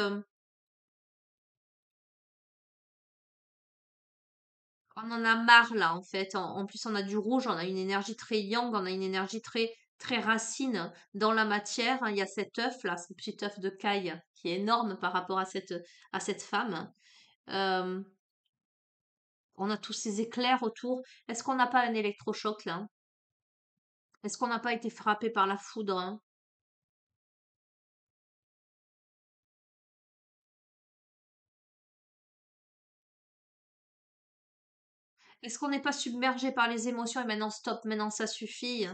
on en a marre là, en fait. En plus, on a du rouge, on a une énergie très yang, on a une énergie très, très racine dans la matière. Il y a cet œuf là, ce petit œuf de caille qui est énorme par rapport à cette femme. Euh, on a tous ces éclairs autour. Est-ce qu'on n'a pas un électrochoc là? Est-ce qu'on n'a pas été frappé par la foudre, hein? Est-ce qu'on n'est pas submergé par les émotions et maintenant stop, maintenant ça suffit?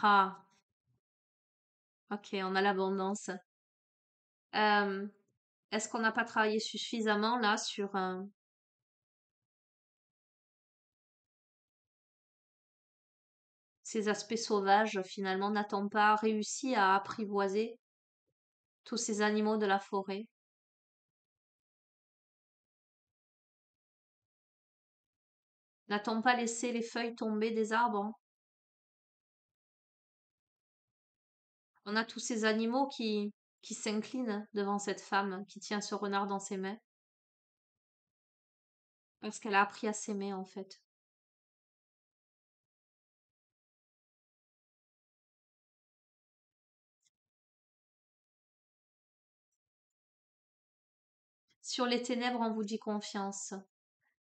Ah, ok, on a l'abondance. Euh, est-ce qu'on n'a pas travaillé suffisamment là sur ces aspects sauvages? Finalement, n'a-t-on pas réussi à apprivoiser tous ces animaux de la forêt? N'a-t-on pas laissé les feuilles tomber des arbres? On a tous ces animaux qui s'inclinent devant cette femme qui tient ce renard dans ses mains parce qu'elle a appris à s'aimer en fait. Sur les ténèbres, on vous dit confiance.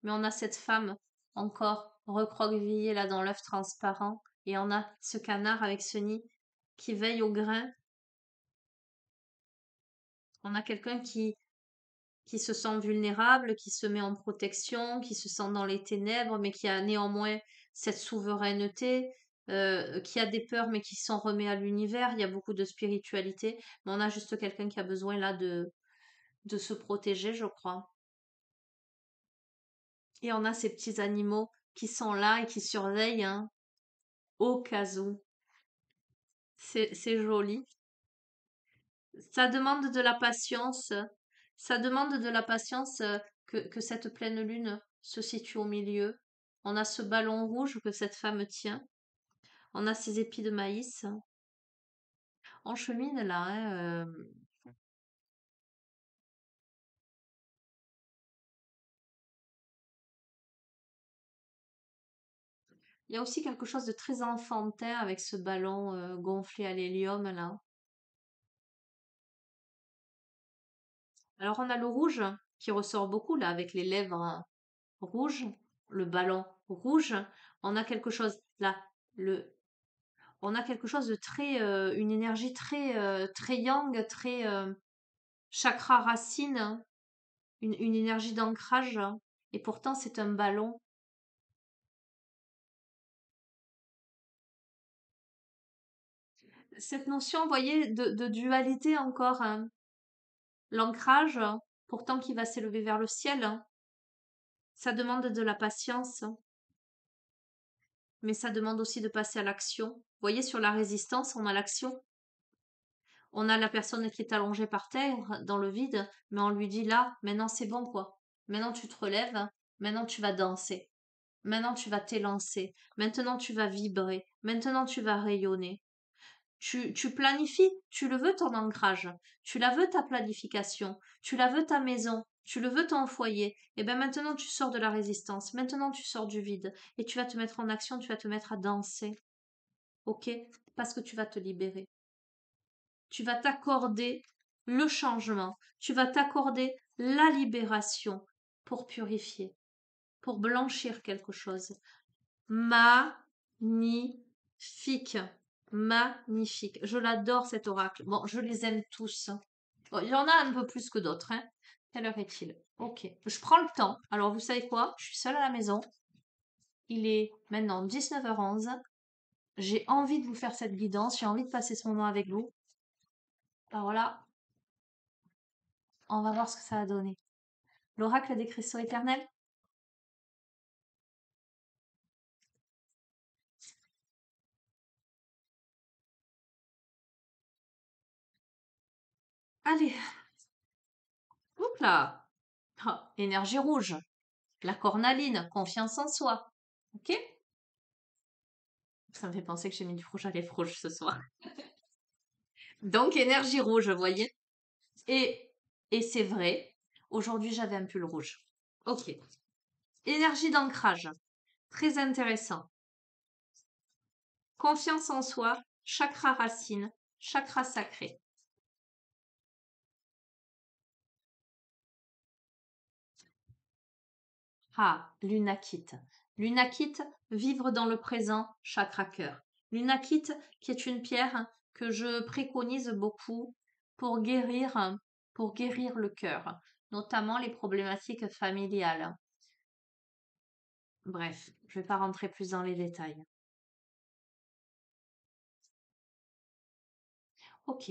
Mais on a cette femme encore recroquevillée là dans l'œuf transparent et on a ce canard avec ce nid qui veille au grain. On a quelqu'un qui se sent vulnérable, qui se met en protection, qui se sent dans les ténèbres, mais qui a néanmoins cette souveraineté, qui a des peurs, mais qui s'en remet à l'univers. Il y a beaucoup de spiritualité, mais on a juste quelqu'un qui a besoin là de se protéger, je crois. Et on a ces petits animaux qui sont là et qui surveillent, hein, au cas où. C'est joli. Ça demande de la patience. Ça demande de la patience que cette pleine lune se situe au milieu. On a ce ballon rouge que cette femme tient. On a ces épis de maïs. On chemine là, hein. Il y a aussi quelque chose de très enfantin avec ce ballon gonflé à l'hélium là. Alors on a le rouge qui ressort beaucoup là avec les lèvres rouges, le ballon rouge. On a quelque chose là, le on a quelque chose de très, une énergie très, très yang, très chakra racine, hein, une énergie d'ancrage, hein. Et pourtant c'est un ballon. Cette notion, vous voyez, de dualité encore, hein. L'ancrage, pourtant qui va s'élever vers le ciel, hein. Ça demande de la patience, hein, mais ça demande aussi de passer à l'action. Vous voyez, sur la résistance, on a l'action. On a la personne qui est allongée par terre, dans le vide, mais on lui dit là, maintenant c'est bon quoi. Maintenant tu te relèves, maintenant tu vas danser. Maintenant tu vas t'élancer. Maintenant tu vas vibrer. Maintenant tu vas rayonner. Tu planifies, tu le veux ton ancrage, tu la veux ta planification, tu la veux ta maison, tu le veux ton foyer. Et bien maintenant tu sors de la résistance, maintenant tu sors du vide et tu vas te mettre en action, tu vas te mettre à danser. Ok? Parce que tu vas te libérer. Tu vas t'accorder le changement, tu vas t'accorder la libération pour purifier, pour blanchir quelque chose. Magnifique, magnifique. Je l'adore cet oracle. Bon, je les aime tous. Bon, il y en a un peu plus que d'autres, hein. Quelle heure est-il? Ok, je prends le temps. Alors, vous savez quoi? Je suis seule à la maison. Il est maintenant 19h11. J'ai envie de vous faire cette guidance. J'ai envie de passer ce moment avec vous. Alors là, on va voir ce que ça a donné. L'oracle des cristaux éternels. Allez, hop là. Ah, énergie rouge. La cornaline, confiance en soi. Ok? Ça me fait penser que j'ai mis du rouge à lèvres rouge ce soir. Donc, énergie rouge, vous voyez? Et, et c'est vrai, aujourd'hui j'avais un pull rouge. Ok. Énergie d'ancrage. Très intéressant. Confiance en soi, chakra racine, chakra sacré. Ah, Lunakit. Lunakit, vivre dans le présent, chakra cœur. Lunakit, qui est une pierre que je préconise beaucoup pour guérir le cœur, notamment les problématiques familiales. Bref, je ne vais pas rentrer plus dans les détails. Ok.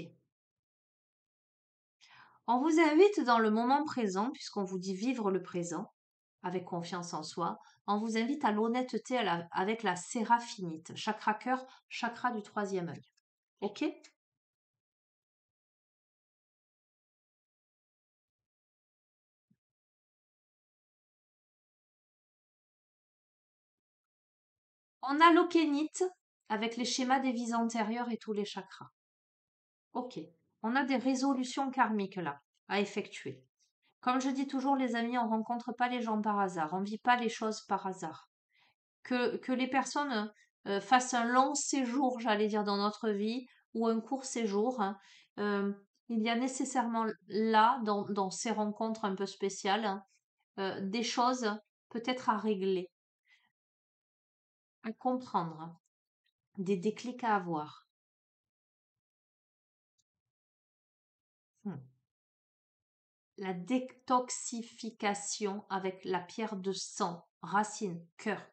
On vous invite dans le moment présent, puisqu'on vous dit vivre le présent, avec confiance en soi. On vous invite à l'honnêteté avec la séraphinite, chakra cœur, chakra du troisième œil. Ok? On a l'okénite avec les schémas des vies antérieures et tous les chakras. Ok. On a des résolutions karmiques là à effectuer. Comme je dis toujours, les amis, on rencontre pas les gens par hasard, on vit pas les choses par hasard. Que les personnes fassent un long séjour, j'allais dire, dans notre vie ou un court séjour, hein, euh, il y a nécessairement là, dans ces rencontres un peu spéciales, hein, des choses peut-être à régler, à comprendre, des déclics à avoir. Hmm. La détoxification avec la pierre de sang, racine, cœur,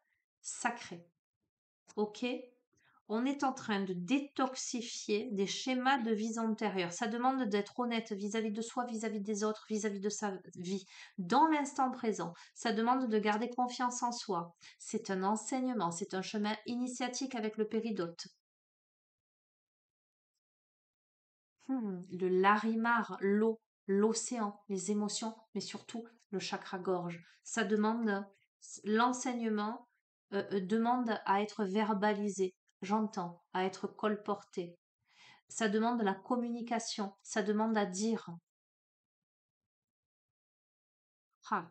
sacré. Ok? On est en train de détoxifier des schémas de vie antérieure. Ça demande d'être honnête vis-à-vis de soi, vis-à-vis des autres, vis-à-vis de sa vie, dans l'instant présent. Ça demande de garder confiance en soi. C'est un enseignement, c'est un chemin initiatique avec le péridote. Le larimar, l'eau, l'océan, les émotions, mais surtout le chakra gorge. Ça demande l'enseignement, demande à être verbalisé. J'entends, à être colporté. Ça demande la communication, ça demande à dire. Ah,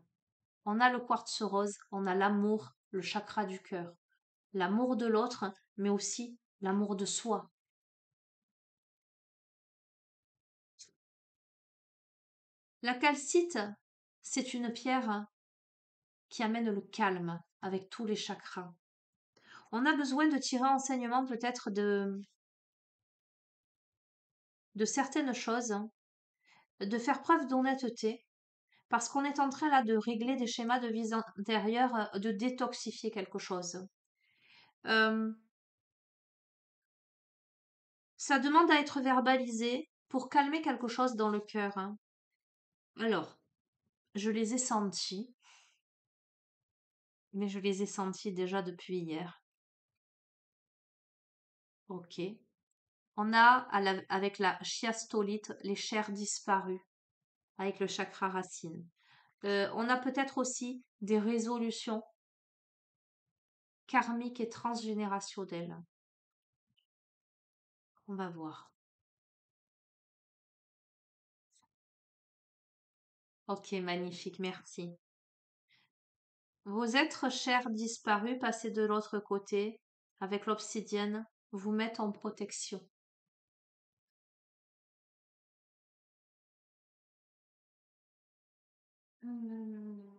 on a le quartz rose, on a l'amour, le chakra du cœur. L'amour de l'autre, mais aussi l'amour de soi. La calcite, c'est une pierre qui amène le calme avec tous les chakras. On a besoin de tirer enseignement peut-être de certaines choses, hein, de faire preuve d'honnêteté, parce qu'on est en train là de régler des schémas de vie intérieure, de détoxifier quelque chose. Euh, Ça demande à être verbalisé pour calmer quelque chose dans le cœur, hein. Alors, je les ai sentis, mais je les ai sentis déjà depuis hier. Ok. On a avec la chiastolite les chairs disparues, avec le chakra racine. On a peut-être aussi des résolutions karmiques et transgénérationnelles. On va voir. Ok, magnifique, merci. Vos êtres chers disparus, passés de l'autre côté, avec l'obsidienne, vous mettent en protection. Hmm,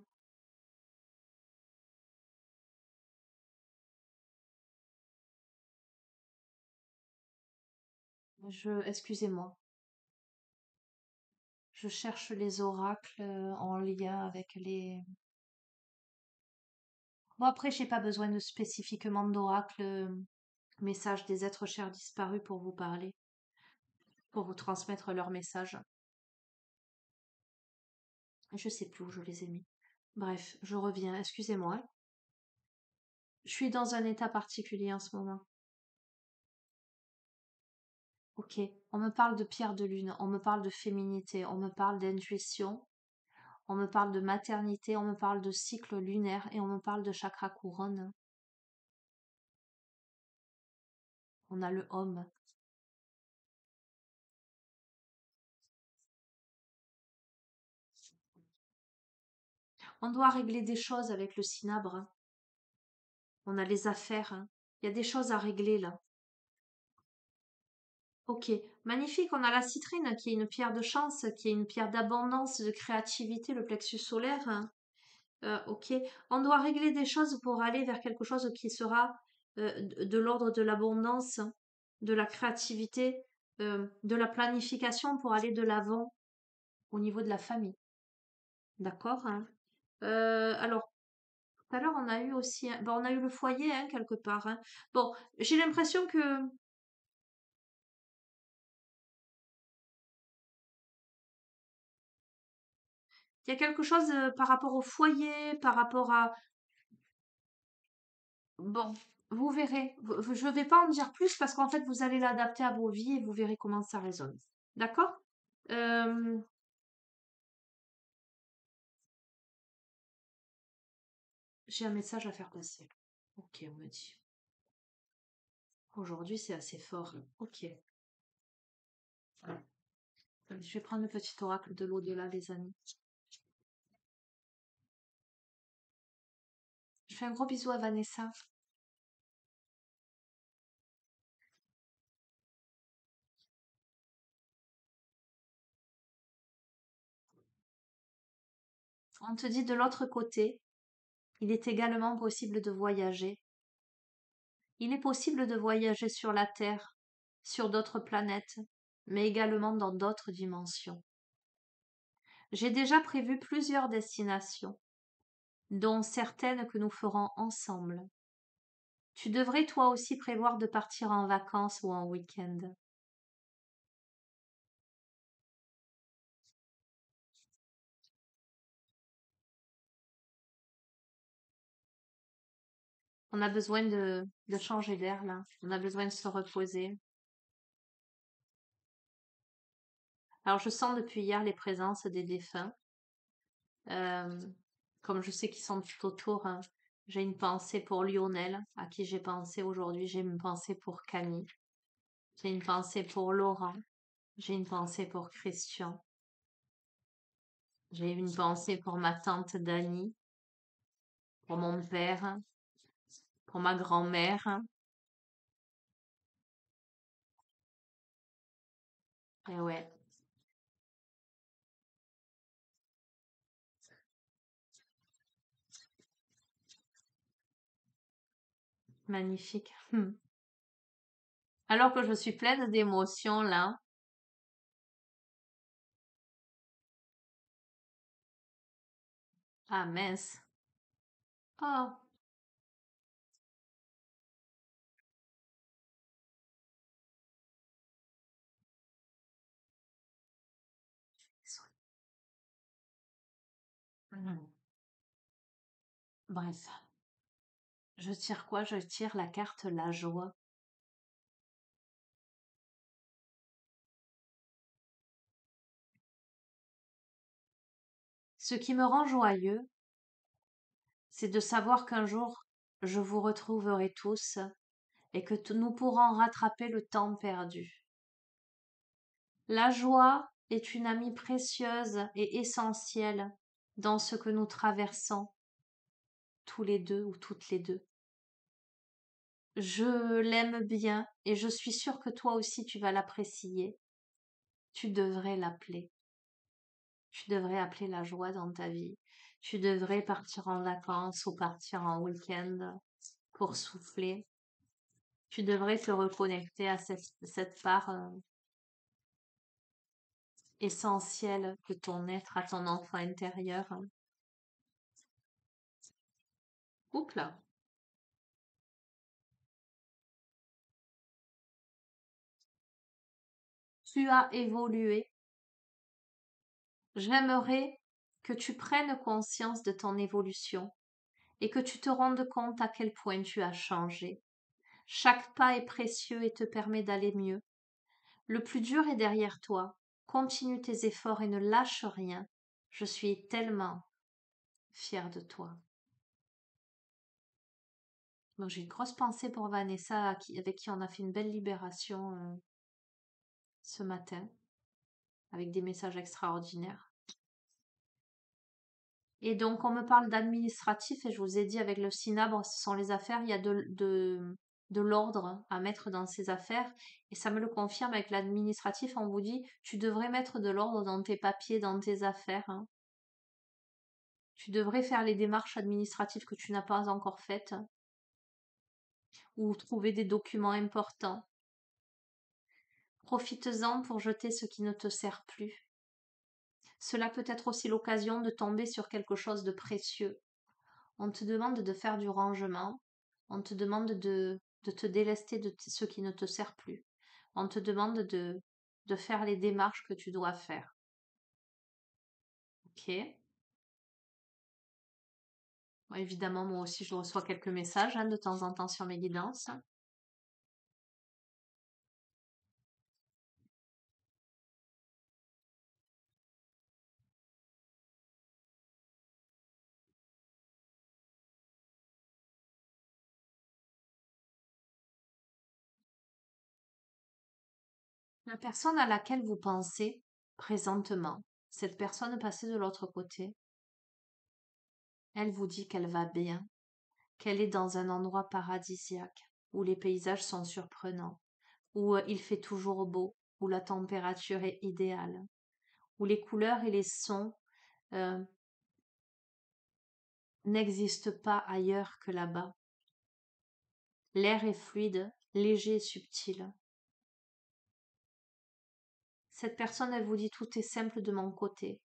excusez-moi, je cherche les oracles en lien avec les. Bon, après, j'ai pas besoin de spécifiquement d'oracle, message des êtres chers disparus pour vous parler. pour vous transmettre leur message. Je sais plus où je les ai mis. Bref, je reviens, excusez-moi. Je suis dans un état particulier en ce moment. Ok, on me parle de pierre de lune, on me parle de féminité, on me parle d'intuition, on me parle de maternité, on me parle de cycle lunaire et on me parle de chakra couronne. On a le homme. On doit régler des choses avec le cinabre. On a les affaires, hein. Il y a des choses à régler là. Ok, magnifique. On a la citrine qui est une pierre de chance, qui est une pierre d'abondance, de créativité, le plexus solaire, hein. Ok, on doit régler des choses pour aller vers quelque chose qui sera de l'ordre de l'abondance, de la créativité, de la planification pour aller de l'avant au niveau de la famille. D'accord, hein. Alors, tout à l'heure, on a eu aussi, bon, on a eu le foyer, hein, quelque part, hein. Bon, j'ai l'impression que il y a quelque chose par rapport au foyer, par rapport à... Bon, vous verrez. Je ne vais pas en dire plus parce qu'en fait, vous allez l'adapter à vos vies et vous verrez comment ça résonne. D'accord? Euh, j'ai un message à faire passer. Ok, on me dit. Aujourd'hui, c'est assez fort. Ok. Je vais prendre le petit oracle de l'au-delà, les amis. Je fais un gros bisou à Vanessa. On te dit de l'autre côté, il est également possible de voyager. Il est possible de voyager sur la Terre, sur d'autres planètes, mais également dans d'autres dimensions. J'ai déjà prévu plusieurs destinations, dont certaines que nous ferons ensemble. Tu devrais toi aussi prévoir de partir en vacances ou en week-end. On a besoin de changer d'air là. On a besoin de se reposer. Alors je sens depuis hier les présences des défunts. Euh, comme je sais qu'ils sont tout autour, hein, j'ai une pensée pour Lionel, à qui j'ai pensé aujourd'hui. J'ai une pensée pour Camille. J'ai une pensée pour Laurent. J'ai une pensée pour Christian. J'ai une pensée pour ma tante Dani, pour mon père, pour ma grand-mère. Et ouais, magnifique. Alors que je suis pleine d'émotions là. Ah mince. Oh, Mhm. Bref, je tire quoi? Je tire la carte la joie. Ce qui me rend joyeux, c'est de savoir qu'un jour, je vous retrouverai tous et que nous pourrons rattraper le temps perdu. La joie est une amie précieuse et essentielle dans ce que nous traversons tous les deux ou toutes les deux. Je l'aime bien et je suis sûre que toi aussi tu vas l'apprécier. Tu devrais l'appeler. Tu devrais appeler la joie dans ta vie. Tu devrais partir en vacances ou partir en week-end pour souffler. Tu devrais te reconnecter à cette part essentielle de ton être, à ton enfant intérieur. Oups là. Tu as évolué. J'aimerais que tu prennes conscience de ton évolution et que tu te rendes compte à quel point tu as changé. Chaque pas est précieux et te permet d'aller mieux. Le plus dur est derrière toi. Continue tes efforts et ne lâche rien. Je suis tellement fière de toi. Donc j'ai une grosse pensée pour Vanessa avec qui on a fait une belle libération ce matin avec des messages extraordinaires. Et donc on me parle d'administratif et je vous ai dit avec le cinabre, ce sont les affaires, il y a de l'ordre à mettre dans ces affaires et ça me le confirme avec l'administratif, on vous dit tu devrais mettre de l'ordre dans tes papiers, dans tes affaires, hein. Tu devrais faire les démarches administratives que tu n'as pas encore faites ou trouver des documents importants. Profites-en pour jeter ce qui ne te sert plus. Cela peut être aussi l'occasion de tomber sur quelque chose de précieux. On te demande de faire du rangement, on te demande de te délester de ce qui ne te sert plus. On te demande de faire les démarches que tu dois faire. Ok. Bon, évidemment, moi aussi, je reçois quelques messages de temps en temps sur mes guidances. La personne à laquelle vous pensez présentement, cette personne passée de l'autre côté, elle vous dit qu'elle va bien, qu'elle est dans un endroit paradisiaque, où les paysages sont surprenants, où il fait toujours beau, où la température est idéale, où les couleurs et les sons euh, n'existent pas ailleurs que là-bas. L'air est fluide, léger et subtil. Cette personne, elle vous dit tout est simple de mon côté.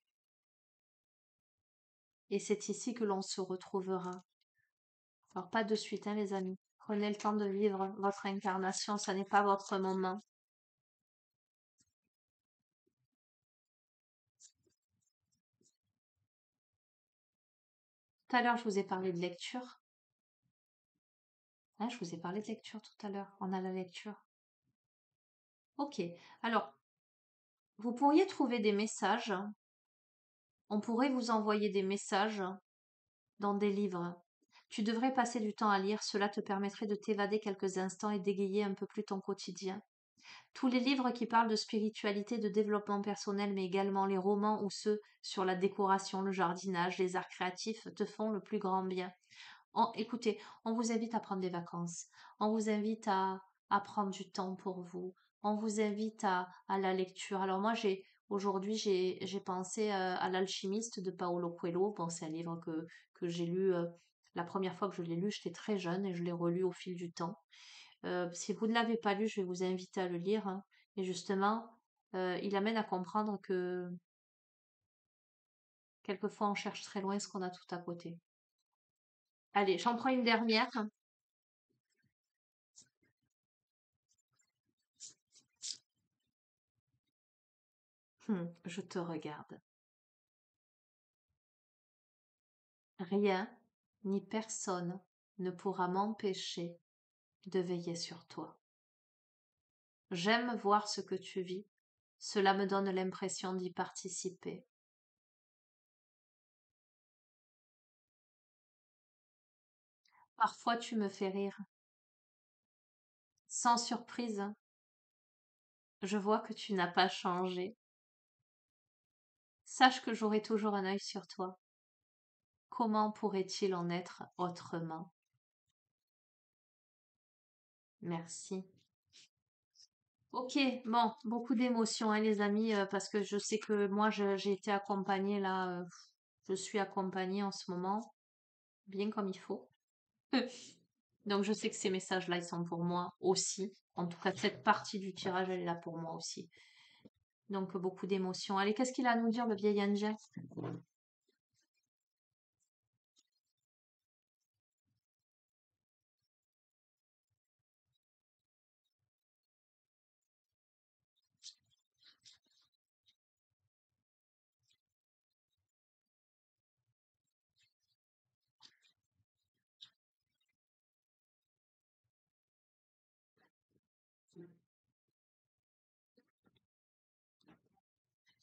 Et c'est ici que l'on se retrouvera. Alors pas de suite, les amis. Prenez le temps de vivre votre incarnation, ça n'est pas votre moment. Tout à l'heure, je vous ai parlé de lecture. Je vous ai parlé de lecture tout à l'heure. On a la lecture. Ok. Alors, vous pourriez trouver des messages. On pourrait vous envoyer des messages dans des livres. Tu devrais passer du temps à lire, cela te permettrait de t'évader quelques instants et d'égayer un peu plus ton quotidien. Tous les livres qui parlent de spiritualité, de développement personnel, mais également les romans ou ceux sur la décoration, le jardinage, les arts créatifs te font le plus grand bien. Écoutez, on vous invite à prendre des vacances, on vous invite à prendre du temps pour vous, on vous invite à la lecture. Alors moi, aujourd'hui, j'ai pensé à L'Alchimiste de Paolo Coelho. Bon, c'est un livre que j'ai lu, la première fois que je l'ai lu, j'étais très jeune et je l'ai relu au fil du temps. Si vous ne l'avez pas lu, je vais vous inviter à le lire, hein. Et justement, il amène à comprendre que quelquefois on cherche très loin ce qu'on a tout à côté. Allez, j'en prends une dernière. Je te regarde. Rien ni personne ne pourra m'empêcher de veiller sur toi. J'aime voir ce que tu vis. Cela me donne l'impression d'y participer. Parfois tu me fais rire. Sans surprise, je vois que tu n'as pas changé. Sache que j'aurai toujours un œil sur toi. Comment pourrait-il en être autrement? Merci. Ok, bon, beaucoup d'émotions, les amis, parce que je sais que moi, j'ai été accompagnée là, je suis accompagnée en ce moment, bien comme il faut. Donc, je sais que ces messages-là, ils sont pour moi aussi. En tout cas, cette partie du tirage, elle est là pour moi aussi. Donc, beaucoup d'émotions. Allez, qu'est-ce qu'il a à nous dire, le vieil Angel?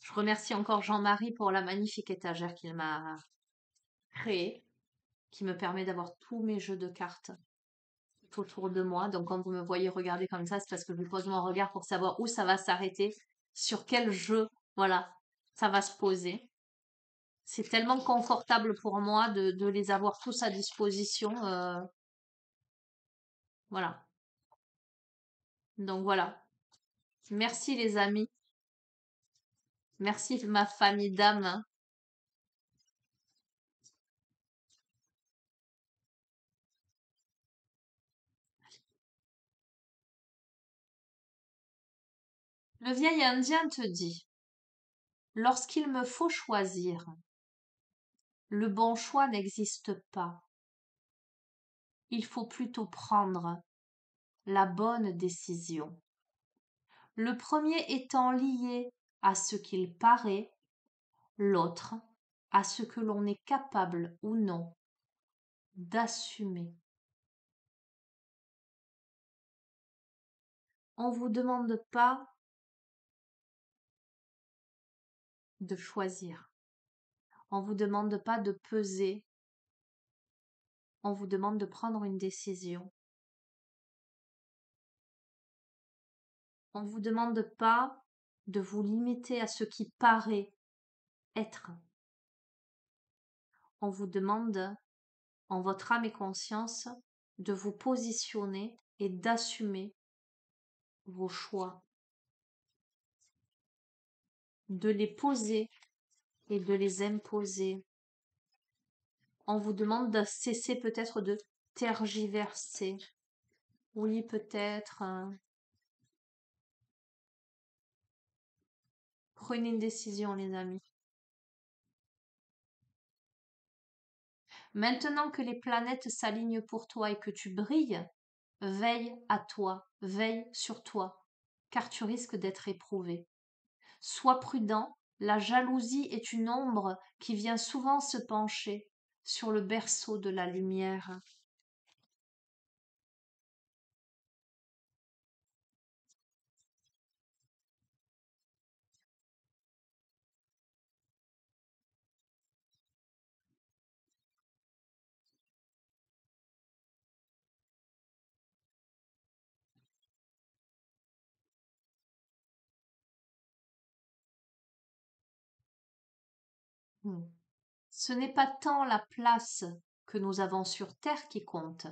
Je remercie encore Jean-Marie pour la magnifique étagère qu'il m'a créée, qui me permet d'avoir tous mes jeux de cartes autour de moi. Donc quand vous me voyez regarder comme ça, c'est parce que je pose mon regard pour savoir où ça va s'arrêter, sur quel jeu, voilà, ça va se poser. C'est tellement confortable pour moi de les avoir tous à disposition. Voilà. Donc voilà. Merci les amis. Merci ma famille d'âme. Le vieil Indien te dit, lorsqu'il me faut choisir, le bon choix n'existe pas. Il faut plutôt prendre la bonne décision. Le premier étant lié à ce qu'il paraît, l'autre à ce que l'on est capable ou non d'assumer. On ne vous demande pas de choisir. On ne vous demande pas de peser. On vous demande de prendre une décision. On ne vous demande pas de vous limiter à ce qui paraît être. On vous demande, en votre âme et conscience, de vous positionner et d'assumer vos choix, de les poser et de les imposer. On vous demande de cesser peut-être de tergiverser. Oui, peut-être. Prenez une décision, les amis. Maintenant que les planètes s'alignent pour toi et que tu brilles, veille à toi, veille sur toi, car tu risques d'être éprouvé. Sois prudent, la jalousie est une ombre qui vient souvent se pencher sur le berceau de la lumière. Hmm. Ce n'est pas tant la place que nous avons sur terre qui compte,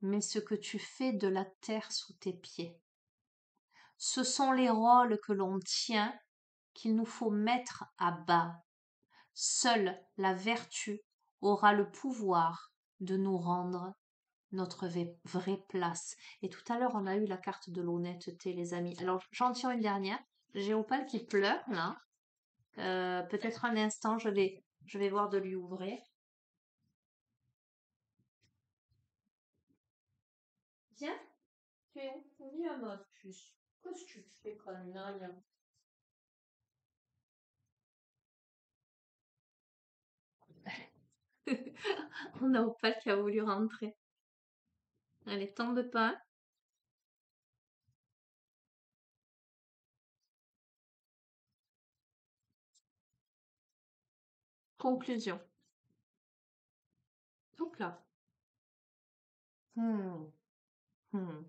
mais ce que tu fais de la terre sous tes pieds. Ce sont les rôles que l'on tient qu'il nous faut mettre à bas. Seule la vertu aura le pouvoir de nous rendre notre vraie place. Et tout à l'heure, on a eu la carte de l'honnêteté, les amis. Alors, j'en tire une dernière. J'ai Opal qui pleure, là. Peut-être un instant, je vais voir de lui ouvrir. Tiens, tu es où? Viens, ma puce. Qu'est-ce que tu fais, conne? On a Opal qui a voulu rentrer. Allez, tombe pas. Conclusion. Donc là. Hmm, hmm.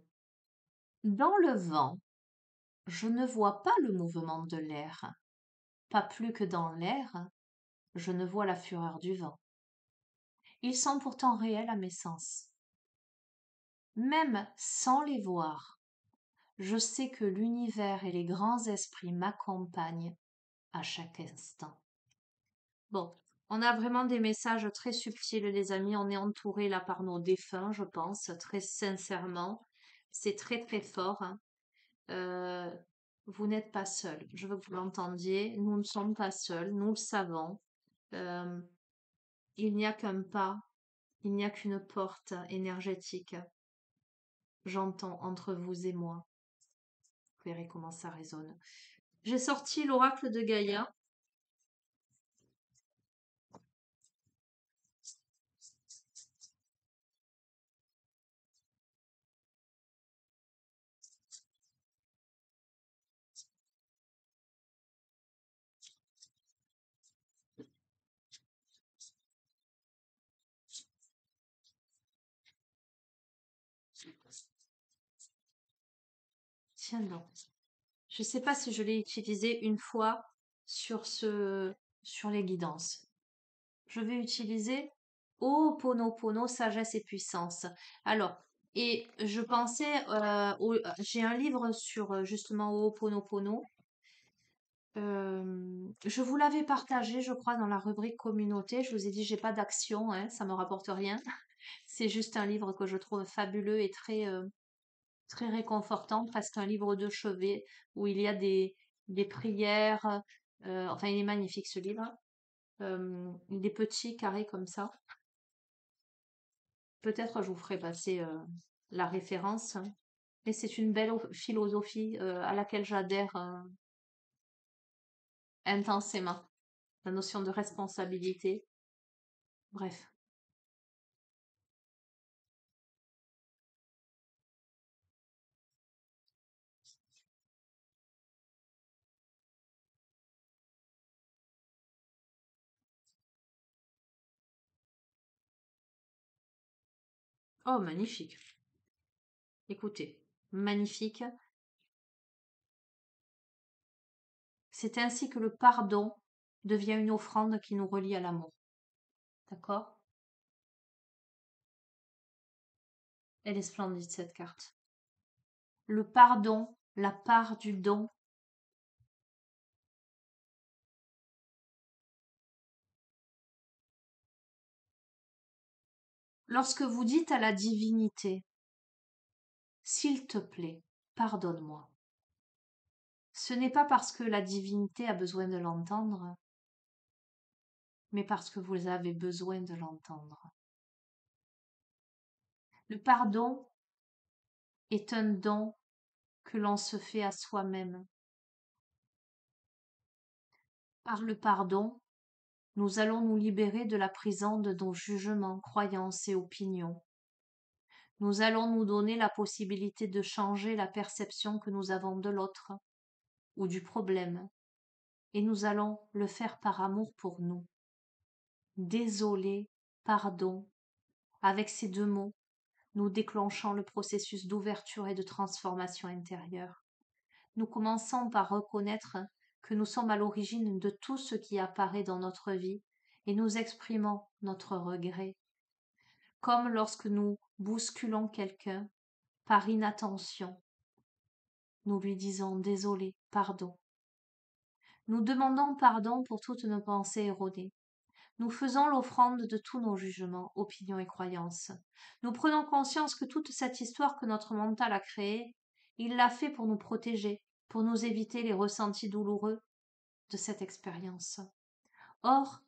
Dans le vent, je ne vois pas le mouvement de l'air. Pas plus que dans l'air, je ne vois la fureur du vent. Ils sont pourtant réels à mes sens. Même sans les voir, je sais que l'univers et les grands esprits m'accompagnent à chaque instant. Bon, on a vraiment des messages très subtils, les amis. On est entouré là par nos défunts, je pense, très sincèrement. C'est très très fort, hein. Euh, vous n'êtes pas seul. Je veux que vous l'entendiez. Nous ne sommes pas seuls. Nous le savons. Euh, il n'y a qu'un pas. Il n'y a qu'une porte énergétique. J'entends entre vous et moi. Vous verrez comment ça résonne. J'ai sorti l'oracle de Gaïa. Tiens donc. Je ne sais pas si je l'ai utilisé une fois sur sur les guidances. Je vais utiliser Ho'oponopono, sagesse et puissance. Alors, et je pensais, j'ai un livre sur justement Ho'oponopono. Je vous l'avais partagé, je crois, dans la rubrique communauté. Je vous ai dit, j'ai pas d'action, hein, ça me rapporte rien. C'est juste un livre que je trouve fabuleux et très réconfortant, presque un livre de chevet où il y a des prières. Enfin, il est magnifique ce livre. Des petits carrés comme ça. Peut-être je vous ferai passer la référence. Et c'est une belle philosophie à laquelle j'adhère intensément. La notion de responsabilité. Bref. Oh, magnifique. Écoutez, magnifique. C'est ainsi que le pardon devient une offrande qui nous relie à l'amour. D'accord? Elle est splendide cette carte. Le pardon, la part du don. Lorsque vous dites à la divinité, s'il te plaît, pardonne-moi, ce n'est pas parce que la divinité a besoin de l'entendre, mais parce que vous avez besoin de l'entendre. Le pardon est un don que l'on se fait à soi-même. Par le pardon, nous allons nous libérer de la prison de nos jugements, croyances et opinions. Nous allons nous donner la possibilité de changer la perception que nous avons de l'autre ou du problème, et nous allons le faire par amour pour nous. Désolé, pardon. Avec ces deux mots, nous déclenchons le processus d'ouverture et de transformation intérieure. Nous commençons par reconnaître que nous sommes à l'origine de tout ce qui apparaît dans notre vie et nous exprimons notre regret. Comme lorsque nous bousculons quelqu'un par inattention, nous lui disons désolé, pardon. Nous demandons pardon pour toutes nos pensées erronées. Nous faisons l'offrande de tous nos jugements, opinions et croyances. Nous prenons conscience que toute cette histoire que notre mental a créée, il l'a fait pour nous protéger, pour nous éviter les ressentis douloureux de cette expérience. Or,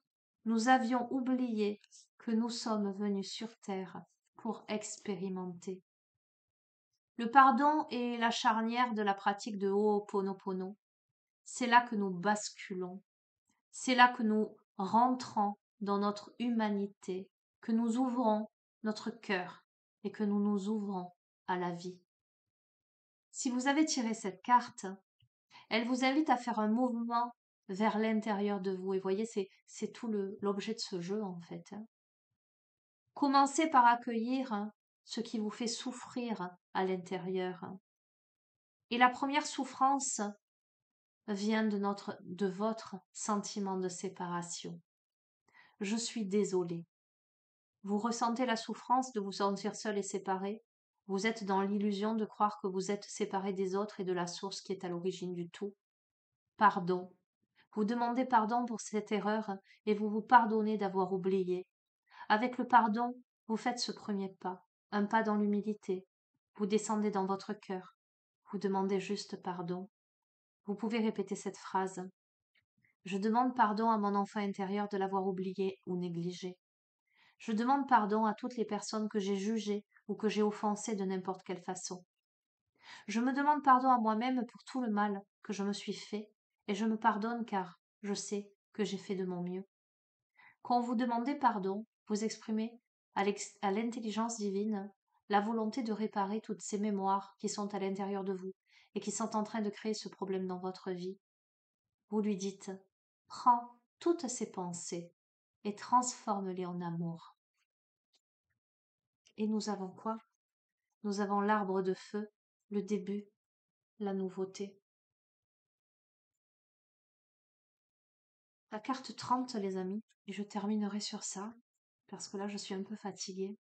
nous avions oublié que nous sommes venus sur Terre pour expérimenter. Le pardon est la charnière de la pratique de Ho'oponopono. C'est là que nous basculons. C'est là que nous rentrons dans notre humanité, que nous ouvrons notre cœur et que nous nous ouvrons à la vie. Si vous avez tiré cette carte, elle vous invite à faire un mouvement vers l'intérieur de vous. Et voyez, c'est tout l'objet de ce jeu en fait. Commencez par accueillir ce qui vous fait souffrir à l'intérieur. Et la première souffrance vient de votre sentiment de séparation. Je suis désolée. Vous ressentez la souffrance de vous sentir seul et séparé. Vous êtes dans l'illusion de croire que vous êtes séparé des autres et de la source qui est à l'origine du tout. Pardon. Vous demandez pardon pour cette erreur et vous vous pardonnez d'avoir oublié. Avec le pardon, vous faites ce premier pas, un pas dans l'humilité. Vous descendez dans votre cœur. Vous demandez juste pardon. Vous pouvez répéter cette phrase. Je demande pardon à mon enfant intérieur de l'avoir oublié ou négligé. Je demande pardon à toutes les personnes que j'ai jugées ou que j'ai offensées de n'importe quelle façon. Je me demande pardon à moi-même pour tout le mal que je me suis fait et je me pardonne car je sais que j'ai fait de mon mieux. Quand vous demandez pardon, vous exprimez à l'intelligence divine la volonté de réparer toutes ces mémoires qui sont à l'intérieur de vous et qui sont en train de créer ce problème dans votre vie. Vous lui dites, prends toutes ces pensées et transforme-les en amour. Et nous avons quoi? Nous avons l'arbre de feu, le début, la nouveauté. La carte 30, les amis, et je terminerai sur ça, parce que là, je suis un peu fatiguée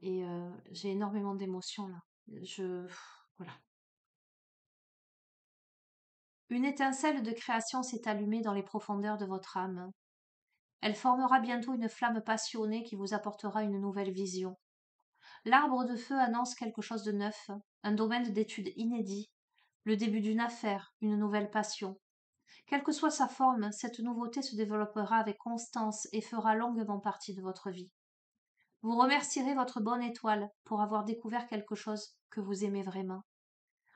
et j'ai énormément d'émotions là. Voilà. Une étincelle de création s'est allumée dans les profondeurs de votre âme. Elle formera bientôt une flamme passionnée qui vous apportera une nouvelle vision. L'arbre de feu annonce quelque chose de neuf, un domaine d'étude inédit, le début d'une affaire, une nouvelle passion. Quelle que soit sa forme, cette nouveauté se développera avec constance et fera longuement partie de votre vie. Vous remercierez votre bonne étoile pour avoir découvert quelque chose que vous aimez vraiment.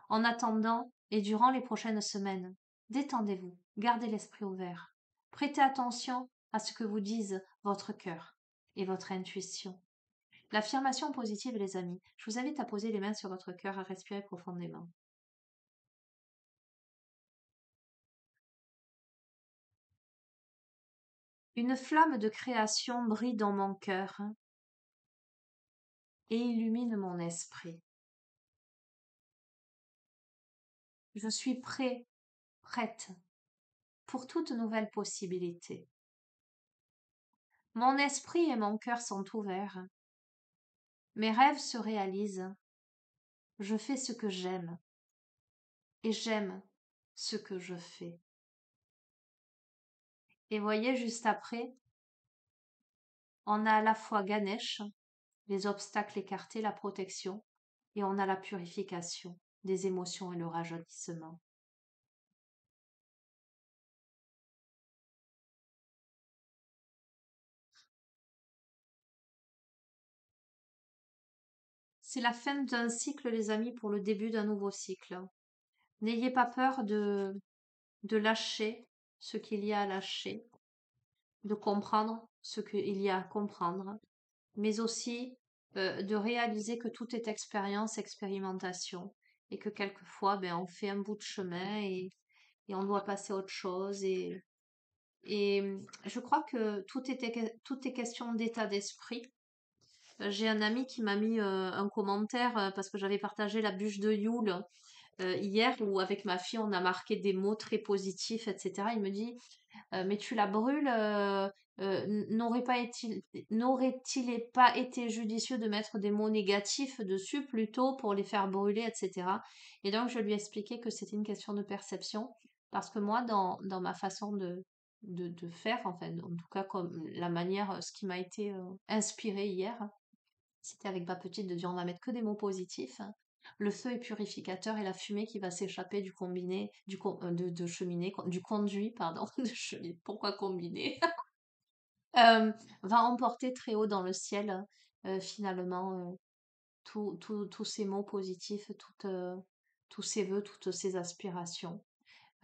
En attendant, et durant les prochaines semaines, détendez-vous, gardez l'esprit ouvert. Prêtez attention à ce que vous disent votre cœur et votre intuition. L'affirmation positive, les amis, je vous invite à poser les mains sur votre cœur, à respirer profondément. Une flamme de création brille dans mon cœur et illumine mon esprit. Je suis prête pour toute nouvelle possibilité. Mon esprit et mon cœur sont ouverts. Mes rêves se réalisent. Je fais ce que j'aime et j'aime ce que je fais. Et voyez, juste après, on a à la fois Ganesh, les obstacles écartés, la protection, et on a la purification des émotions et le rajeunissement. C'est la fin d'un cycle, les amis, pour le début d'un nouveau cycle. N'ayez pas peur de lâcher ce qu'il y a à lâcher, de comprendre ce qu'il y a à comprendre, mais aussi de réaliser que tout est expérience, expérimentation, et que quelquefois, ben, on fait un bout de chemin et on doit passer à autre chose. Et je crois que tout est question d'état d'esprit. J'ai un ami qui m'a mis un commentaire parce que j'avais partagé la bûche de Yule hier où avec ma fille on a marqué des mots très positifs, etc. Il me dit mais tu la brûles, n'aurait-il pas été judicieux de mettre des mots négatifs dessus plutôt pour les faire brûler, etc. Et donc je lui ai expliqué que c'était une question de perception parce que moi dans ma façon de faire, enfin en tout cas comme la manière, ce qui m'a été inspiré hier, c'était avec ma petite de dire on va mettre que des mots positifs. Le feu est purificateur et la fumée qui va s'échapper du combiné, de cheminée, du conduit, pardon, de cheminée, pourquoi combiné, va emporter très haut dans le ciel, finalement, tous ces mots positifs, tous ces vœux, toutes ces aspirations.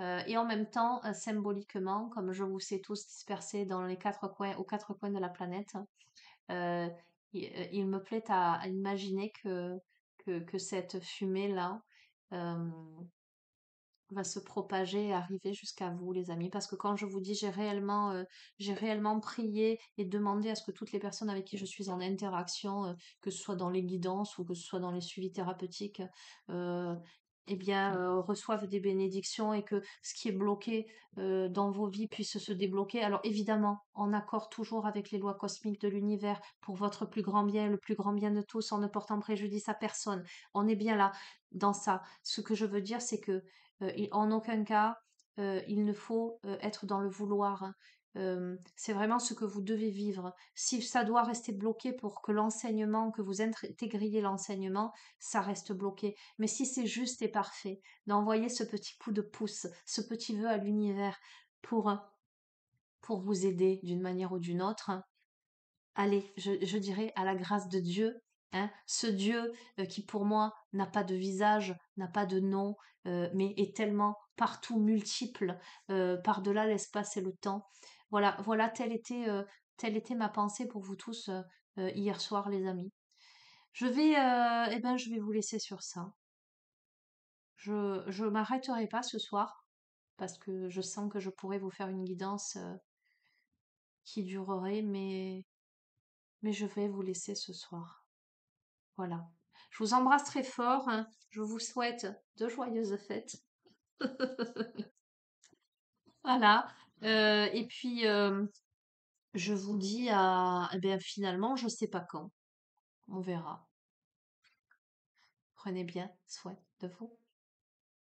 Et en même temps, symboliquement, comme je vous sais tous dispersés dans les aux quatre coins de la planète, euh, il me plaît à imaginer que cette fumée-là euh, va se propager et arriver jusqu'à vous, les amis. Parce que quand je vous dis, j'ai réellement prié et demandé à ce que toutes les personnes avec qui je suis en interaction, que ce soit dans les guidances ou que ce soit dans les suivis thérapeutiques, euh, eh bien, reçoivent des bénédictions et que ce qui est bloqué dans vos vies puisse se débloquer. Alors évidemment, en accord toujours avec les lois cosmiques de l'univers, pour votre plus grand bien, le plus grand bien de tous, en ne portant préjudice à personne. On est bien là dans ça. Ce que je veux dire, c'est que en aucun cas, il ne faut être dans le vouloir, hein. C'est vraiment ce que vous devez vivre. Si ça doit rester bloqué pour que l'enseignement, que vous intégriez l'enseignement, ça reste bloqué. Mais si c'est juste et parfait, d'envoyer ce petit coup de pouce, ce petit vœu à l'univers pour, pour vous aider d'une manière ou d'une autre, hein, allez, je dirais à la grâce de Dieu, hein, ce Dieu qui pour moi n'a pas de visage, n'a pas de nom, mais est tellement partout multiple, par-delà l'espace et le temps. Voilà, telle était ma pensée pour vous tous hier soir, les amis. Je vais vous laisser sur ça. Je m'arrêterai pas ce soir parce que je sens que je pourrais vous faire une guidance qui durerait, mais je vais vous laisser ce soir. Voilà. Je vous embrasse très fort, hein. Je vous souhaite de joyeuses fêtes. Voilà. Et puis, je vous dis à, eh bien, finalement, je sais pas quand. On verra. Prenez bien soin de vous.